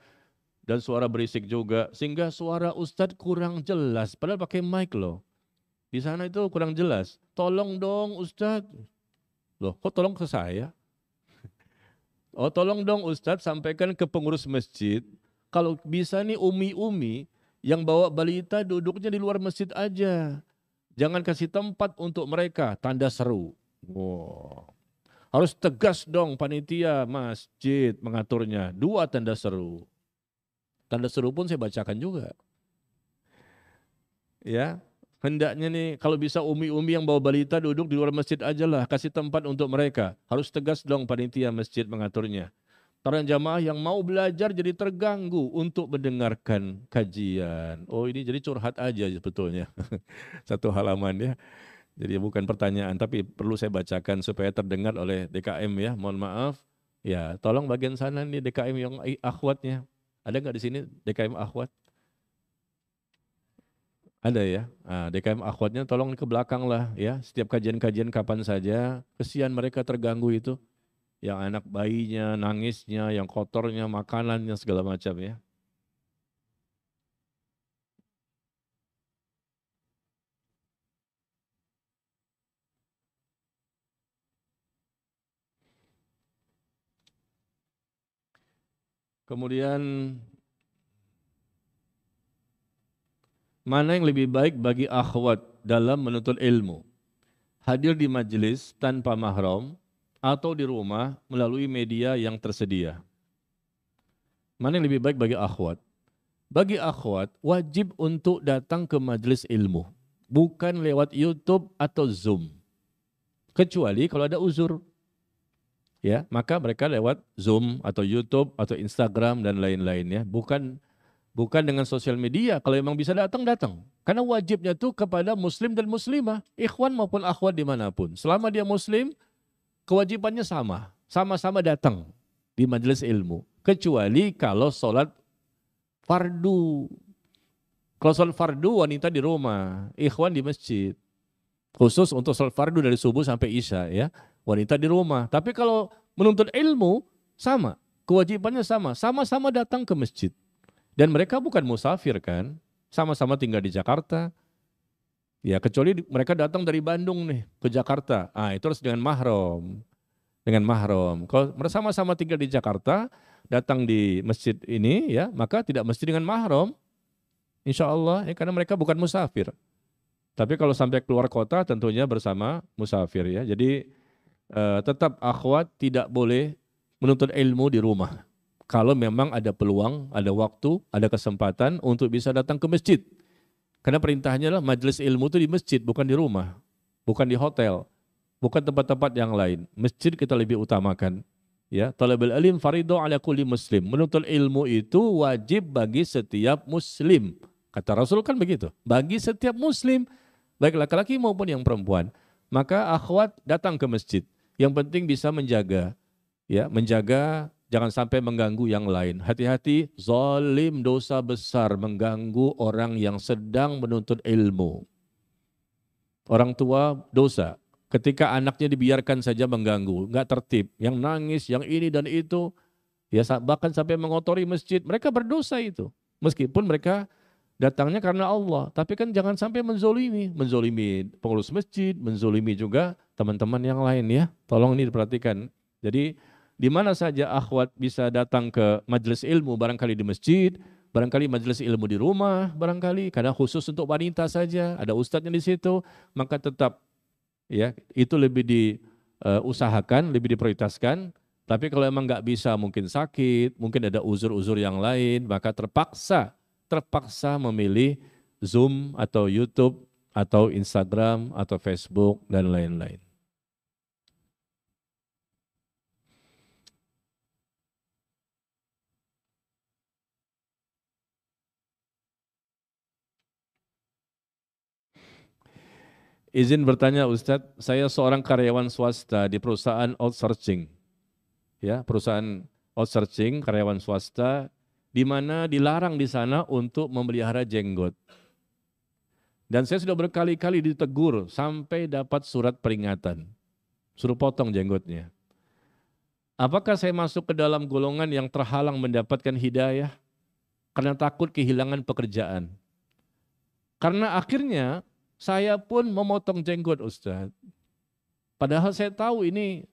Dan suara berisik juga, sehingga suara Ustadz kurang jelas, padahal pakai mic loh. Di sana itu kurang jelas. Tolong dong Ustadz. Loh, kok tolong ke saya? Oh tolong dong Ustadz sampaikan ke pengurus masjid, Kalau bisa nih umi-umi yang bawa balita duduknya di luar masjid aja. Jangan kasih tempat untuk mereka, tanda seru. Wow. Harus tegas dong panitia masjid mengaturnya. 2 tanda seru. Tanda seru pun saya bacakan juga. Ya, hendaknya nih kalau bisa umi-umi yang bawa balita duduk di luar masjid aja lah, kasih tempat untuk mereka. Harus tegas dong panitia masjid mengaturnya. Para jamaah yang mau belajar jadi terganggu untuk mendengarkan kajian. Oh, ini jadi curhat aja sebetulnya. Satu halaman ya. Jadi bukan pertanyaan, tapi perlu saya bacakan supaya terdengar oleh DKM ya. Mohon maaf. Ya, tolong bagian sana nih DKM yang akhwatnya. Ada nggak di sini DKM akhwat? Ada ya. Nah, DKM akhwatnya tolong ke belakang lah ya. Setiap kajian-kajian kapan saja. Kesian mereka terganggu itu. Yang anak bayinya, nangisnya, yang kotornya, makanannya segala macam ya. Kemudian mana yang lebih baik bagi akhwat dalam menuntut ilmu? Hadir di majelis tanpa mahram atau di rumah melalui media yang tersedia? Mana yang lebih baik bagi akhwat? Bagi akhwat wajib untuk datang ke majelis ilmu, bukan lewat YouTube atau Zoom. Kecuali kalau ada uzur. Ya, maka mereka lewat Zoom atau YouTube atau Instagram dan lain-lainnya, bukan dengan sosial media. Kalau memang bisa datang, datang. Karena wajibnya itu kepada muslim dan muslimah, ikhwan maupun akhwat dimanapun. Selama dia muslim, kewajibannya sama. Sama-sama datang di majelis ilmu. Kecuali kalau sholat fardu. Kalau sholat fardu wanita di rumah, ikhwan di masjid. Khusus untuk sholat fardu dari subuh sampai isya ya. Wanita di rumah. Tapi kalau menuntut ilmu, sama. Kewajibannya sama. Sama-sama datang ke masjid. Dan mereka bukan musafir kan, sama-sama tinggal di Jakarta. Ya kecuali mereka datang dari Bandung nih ke Jakarta. Ah itu harus dengan mahram. Dengan mahram. Kalau mereka sama-sama tinggal di Jakarta, datang di masjid ini ya, maka tidak mesti dengan mahram. Insya Allah ya, karena mereka bukan musafir. Tapi kalau sampai keluar kota tentunya bersama musafir ya. Jadi tetap akhwat tidak boleh menuntut ilmu di rumah. Kalau memang ada peluang, ada waktu, ada kesempatan untuk bisa datang ke masjid. Karena perintahnya adalah majelis ilmu itu di masjid, bukan di rumah, bukan di hotel, bukan tempat-tempat yang lain. Masjid kita lebih utamakan. Ya, talabul ilm fardhu ala kulli muslim. Menuntut ilmu itu wajib bagi setiap muslim. Kata Rasul kan begitu. Bagi setiap muslim, baik laki-laki maupun yang perempuan. Maka akhwat datang ke masjid. Yang penting bisa menjaga, ya, menjaga jangan sampai mengganggu yang lain. Hati-hati, zalim dosa besar mengganggu orang yang sedang menuntut ilmu. Orang tua dosa. Ketika anaknya dibiarkan saja mengganggu, nggak tertib, yang nangis, yang ini dan itu, ya bahkan sampai mengotori masjid, mereka berdosa itu. Meskipun mereka datangnya karena Allah, tapi kan jangan sampai menzolimi pengurus masjid, menzolimi juga teman-teman yang lain ya. Tolong ini diperhatikan. Jadi di mana saja akhwat bisa datang ke majelis ilmu, barangkali di masjid, barangkali majelis ilmu di rumah, barangkali karena khusus untuk wanita saja, ada ustadznya di situ, maka tetap ya itu lebih diusahakan, lebih diprioritaskan. Tapi kalau emang nggak bisa, mungkin sakit, mungkin ada uzur-uzur yang lain, maka terpaksa memilih Zoom atau YouTube atau Instagram atau Facebook dan lain-lain. Izin bertanya Ustadz, saya seorang karyawan swasta di perusahaan outsourcing. Ya, perusahaan outsourcing, karyawan swasta, di mana dilarang di sana untuk memelihara jenggot. Dan saya sudah berkali-kali ditegur sampai dapat surat peringatan. Suruh potong jenggotnya. Apakah saya masuk ke dalam golongan yang terhalang mendapatkan hidayah? Karena takut kehilangan pekerjaan. Karena akhirnya saya pun memotong jenggot Ustadz. Padahal saya tahu ini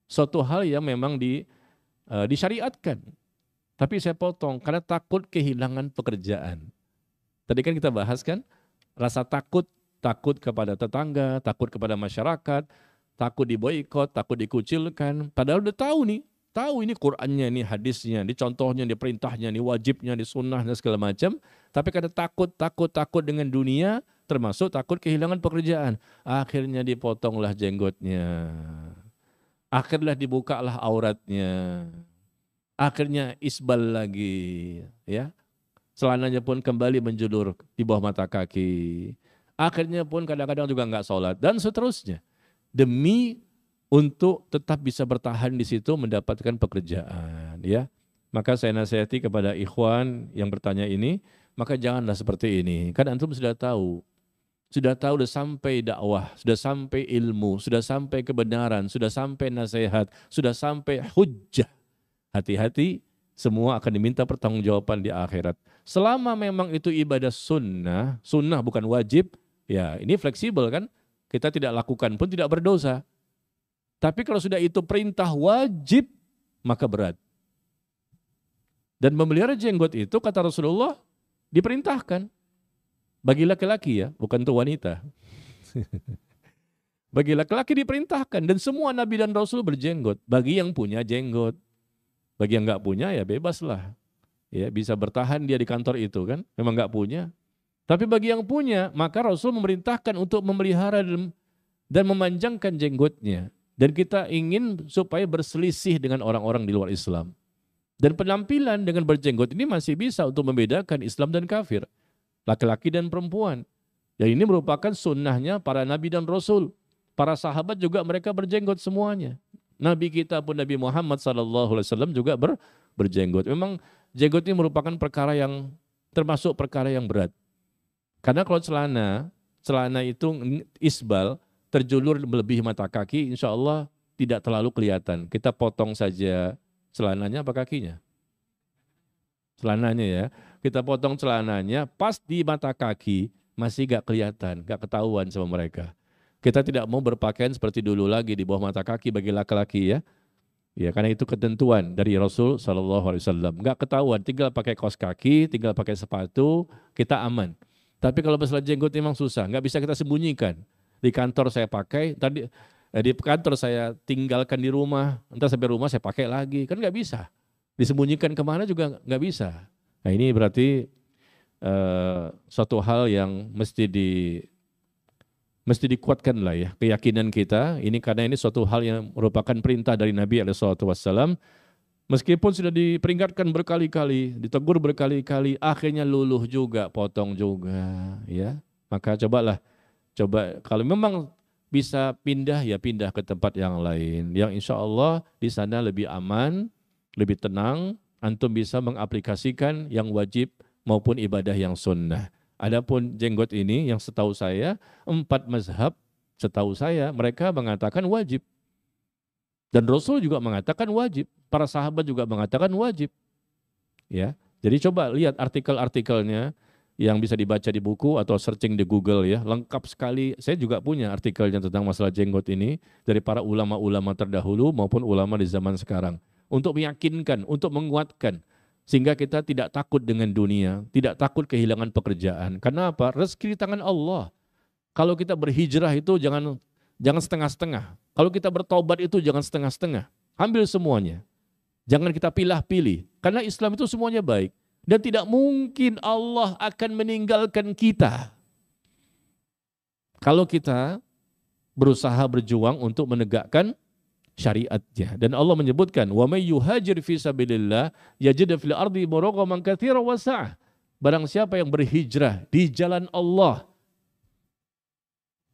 suatu hal yang memang disyariatkan. Tapi saya potong karena takut kehilangan pekerjaan. Tadi kan kita bahas kan, rasa takut, takut kepada tetangga, takut kepada masyarakat, takut diboikot, takut dikucilkan. Padahal udah tahu ini Qur'annya, ini hadisnya, ini contohnya, ini perintahnya, ini wajibnya, ini sunnahnya segala macam. Tapi karena takut dengan dunia, termasuk takut kehilangan pekerjaan. Akhirnya dipotonglah jenggotnya. Akhirnya dibukalah auratnya. Akhirnya isbal lagi, ya. Celananya pun kembali menjulur di bawah mata kaki. Akhirnya pun kadang-kadang juga nggak sholat dan seterusnya. Demi untuk tetap bisa bertahan di situ mendapatkan pekerjaan, ya. Maka saya nasihati kepada ikhwan yang bertanya ini, maka janganlah seperti ini. Kan antum sudah tahu sudah sampai dakwah, sudah sampai ilmu, sudah sampai kebenaran, sudah sampai nasihat, sudah sampai hujjah. Hati-hati, semua akan diminta pertanggungjawaban di akhirat. Selama memang itu ibadah sunnah bukan wajib, ya ini fleksibel kan, kita tidak lakukan pun tidak berdosa. Tapi kalau sudah itu perintah wajib, maka berat. Dan memelihara jenggot itu, kata Rasulullah, diperintahkan. Bagi laki-laki ya, bukan untuk wanita. Bagi laki-laki diperintahkan, dan semua Nabi dan Rasul berjenggot. Bagi yang punya jenggot. Bagi yang nggak punya ya bebaslah. Ya, bisa bertahan dia di kantor itu kan, memang nggak punya. Tapi bagi yang punya, maka Rasul memerintahkan untuk memelihara dan memanjangkan jenggotnya. Dan kita ingin supaya berselisih dengan orang-orang di luar Islam. Dan penampilan dengan berjenggot ini masih bisa untuk membedakan Islam dan kafir. Laki-laki dan perempuan. Dan ini merupakan sunnahnya para Nabi dan Rasul. Para sahabat juga mereka berjenggot semuanya. Nabi kita pun Nabi Muhammad SAW juga berjenggot. Memang jenggot ini merupakan perkara yang termasuk perkara yang berat. Karena kalau celana itu isbal, terjulur melebihi mata kaki, insya Allah tidak terlalu kelihatan. Kita potong saja celananya apa kakinya? Celananya ya. Kita potong celananya, pas di mata kaki masih gak kelihatan, gak ketahuan sama mereka. Kita tidak mau berpakaian seperti dulu lagi di bawah mata kaki bagi laki-laki ya. Ya, karena itu ketentuan dari Rasul SAW. Enggak ketahuan, tinggal pakai kaos kaki, tinggal pakai sepatu, kita aman. Tapi kalau masalah jenggot memang susah, enggak bisa kita sembunyikan. Di kantor saya pakai, tadi di kantor saya tinggalkan di rumah, entah sampai rumah saya pakai lagi, kan enggak bisa. Disembunyikan kemana juga enggak bisa. Nah ini berarti suatu hal yang mesti dikuatkan lah ya keyakinan kita ini, karena ini suatu hal yang merupakan perintah dari Nabi SAW. Meskipun sudah diperingatkan berkali-kali, ditegur berkali-kali, akhirnya luluh juga, potong juga ya. Maka coba kalau memang bisa pindah ya pindah ke tempat yang lain yang insya Allah di sana lebih aman, lebih tenang, antum bisa mengaplikasikan yang wajib maupun ibadah yang sunnah. Adapun jenggot ini yang setahu saya 4 mazhab setahu saya mereka mengatakan wajib. Dan Rasul juga mengatakan wajib, para sahabat juga mengatakan wajib. Ya. Jadi coba lihat artikel-artikelnya yang bisa dibaca di buku atau searching di Google ya, lengkap sekali. Saya juga punya artikelnya tentang masalah jenggot ini dari para ulama-ulama terdahulu maupun ulama di zaman sekarang untuk meyakinkan, untuk menguatkan. Sehingga kita tidak takut dengan dunia, tidak takut kehilangan pekerjaan. Karena apa? Rezeki di tangan Allah. Kalau kita berhijrah itu jangan setengah-setengah. Kalau kita bertobat itu jangan setengah-setengah. Ambil semuanya. Jangan kita pilih-pilih. Karena Islam itu semuanya baik. Dan tidak mungkin Allah akan meninggalkan kita. Kalau kita berusaha berjuang untuk menegakkan syariatnya. Dan Allah menyebutkan wa may yuhajir fi sabilillah yajid fil ardi muragaman katsiran wa sa'ah. Barang siapa yang berhijrah di jalan Allah,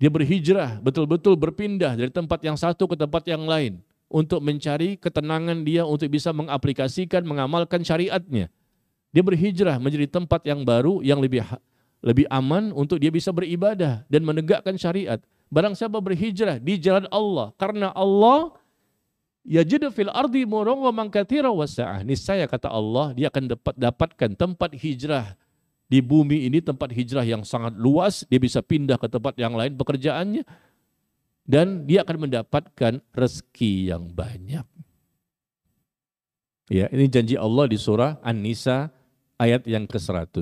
dia berhijrah, betul-betul berpindah dari tempat yang satu ke tempat yang lain untuk mencari ketenangan dia untuk bisa mengaplikasikan, mengamalkan syariatnya. Dia berhijrah menjadi tempat yang baru, yang lebih aman untuk dia bisa beribadah dan menegakkan syariat. Barang siapa berhijrah di jalan Allah karena Allah, yajid fil ardi muragaman katsiran wa sa'ah. Niscaya kata Allah, dia akan dapatkan tempat hijrah di bumi ini, tempat hijrah yang sangat luas, dia bisa pindah ke tempat yang lain pekerjaannya dan dia akan mendapatkan rezeki yang banyak. Ya, ini janji Allah di surah An-Nisa ayat yang ke-100.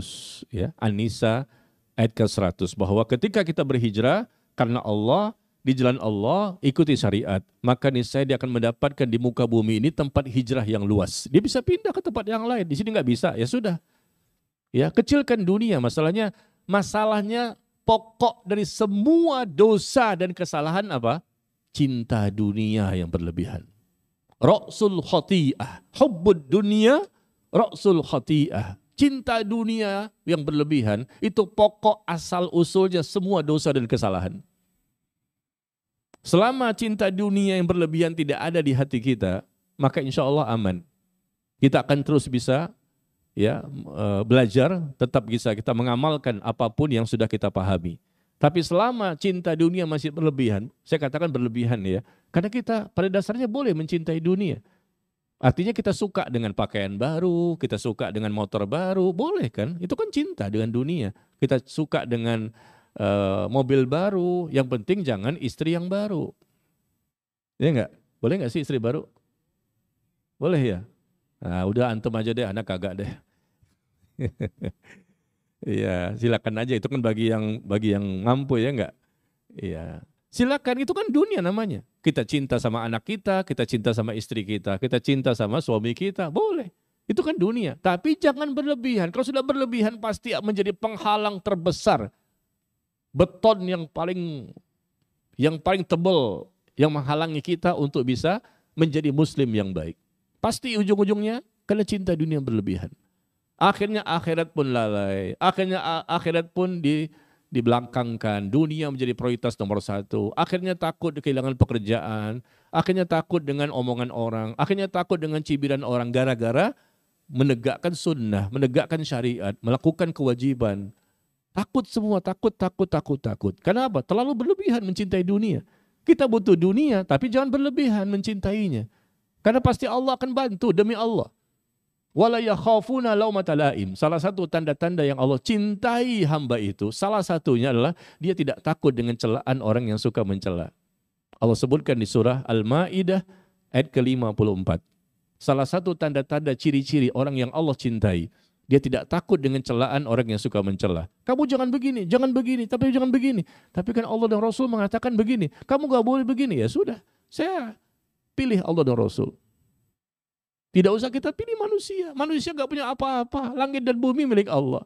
Ya, An-Nisa ayat ke-100. Bahwa ketika kita berhijrah karena Allah, di jalan Allah, ikuti syariat. Maka niscaya dia akan mendapatkan di muka bumi ini tempat hijrah yang luas. Dia bisa pindah ke tempat yang lain. Di sini nggak bisa, ya sudah. Ya, kecilkan dunia. Masalahnya pokok dari semua dosa dan kesalahan apa? Cinta dunia yang berlebihan. Ra'sul khati'ah, hubbud dunia, ra'sul khati'ah. Cinta dunia yang berlebihan itu pokok asal usulnya semua dosa dan kesalahan. Selama cinta dunia yang berlebihan tidak ada di hati kita, maka insya Allah aman. Kita akan terus bisa belajar, tetap bisa kita mengamalkan apapun yang sudah kita pahami. Tapi selama cinta dunia masih berlebihan, saya katakan berlebihan ya, karena kita pada dasarnya boleh mencintai dunia. Artinya kita suka dengan pakaian baru, kita suka dengan motor baru, boleh kan? Itu kan cinta dengan dunia. Kita suka dengan mobil baru, yang penting jangan istri yang baru. Ya enggak? Boleh enggak sih istri baru? Boleh ya? Nah, udah antum aja deh, anak kagak deh. Iya, silakan aja, itu kan bagi yang mampu ya enggak? Iya. Silakan, itu kan dunia namanya. Kita cinta sama anak kita cinta sama istri kita cinta sama suami kita, boleh. Itu kan dunia, tapi jangan berlebihan. Kalau sudah berlebihan pasti menjadi penghalang terbesar. Beton yang paling tebal yang menghalangi kita untuk bisa menjadi muslim yang baik. Pasti ujung-ujungnya karena cinta dunia berlebihan. Akhirnya akhirat pun lalai, akhirnya akhirat pun dibelakangkan, dunia menjadi prioritas nomor 1, akhirnya takut kehilangan pekerjaan, akhirnya takut dengan omongan orang, akhirnya takut dengan cibiran orang gara-gara menegakkan sunnah, menegakkan syariat, melakukan kewajiban. Takut semua, takut. Kenapa? Terlalu berlebihan mencintai dunia. Kita butuh dunia, tapi jangan berlebihan mencintainya. Karena pasti Allah akan bantu demi Allah. Wala yakhafuna laumata laim. Salah satu tanda-tanda yang Allah cintai hamba itu, salah satunya adalah dia tidak takut dengan celaan orang yang suka mencela. Allah sebutkan di surah Al-Maidah ayat ke-54. Salah satu tanda-tanda ciri-ciri orang yang Allah cintai, dia tidak takut dengan celaan orang yang suka mencela. Kamu jangan begini, tapi jangan begini. Tapi kan Allah dan Rasul mengatakan begini. Kamu gak boleh begini. Ya sudah, saya pilih Allah dan Rasul. Tidak usah kita pilih manusia. Manusia gak punya apa-apa. Langit dan bumi milik Allah.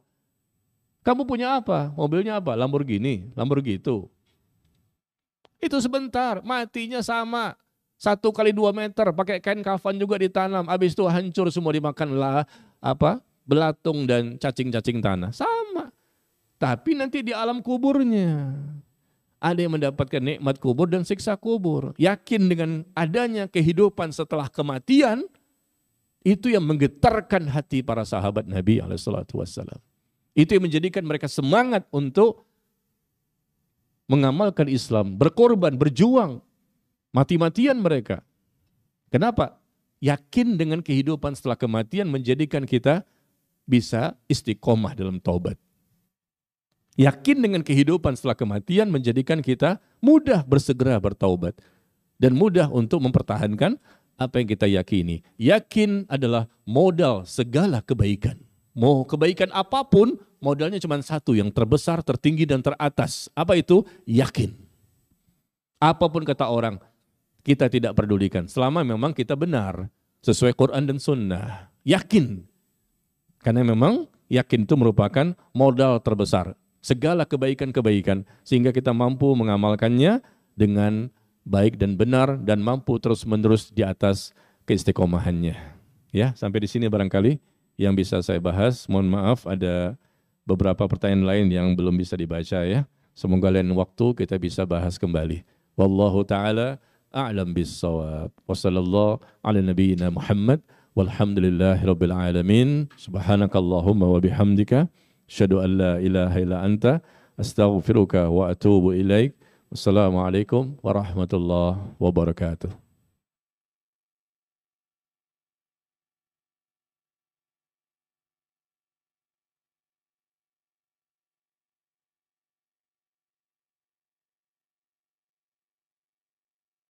Kamu punya apa? Mobilnya apa? Lamborghini itu. Itu sebentar, matinya sama. 1 kali 2 meter, pakai kain kafan juga ditanam. Habis itu hancur semua, dimakanlah belatung dan cacing-cacing tanah. Sama. Tapi nanti di alam kuburnya ada yang mendapatkan nikmat kubur dan siksa kubur. Yakin dengan adanya kehidupan setelah kematian, itu yang menggetarkan hati para sahabat Nabi SAW. Itu yang menjadikan mereka semangat untuk mengamalkan Islam, berkorban, berjuang, mati-matian mereka. Kenapa? Yakin dengan kehidupan setelah kematian menjadikan kita bisa istiqomah dalam taubat. Yakin dengan kehidupan setelah kematian menjadikan kita mudah bersegera bertaubat dan mudah untuk mempertahankan apa yang kita yakini. Yakin adalah modal segala kebaikan. Mau kebaikan apapun, modalnya cuma satu, yang terbesar, tertinggi, dan teratas. Apa itu? Yakin. Apapun kata orang, kita tidak pedulikan. Selama memang kita benar, sesuai Quran dan Sunnah. Yakin. Karena memang yakin itu merupakan modal terbesar. Segala kebaikan-kebaikan, sehingga kita mampu mengamalkannya dengan baik dan benar, dan mampu terus-menerus di atas keistiqomahannya. Ya, sampai di sini barangkali yang bisa saya bahas. Mohon maaf ada beberapa pertanyaan lain yang belum bisa dibaca ya. Semoga lain waktu kita bisa bahas kembali. Wallahu ta'ala a'lam bis-shawab. Wa sallallahu ala nabiyyina Muhammad walhamdulillahi rabbil alamin. Subhanakallahumma wa bihamdika asyhadu an la ilaha illa anta astaghfiruka wa atubu ilaik. Wassalamualaikum warahmatullahi wabarakatuh.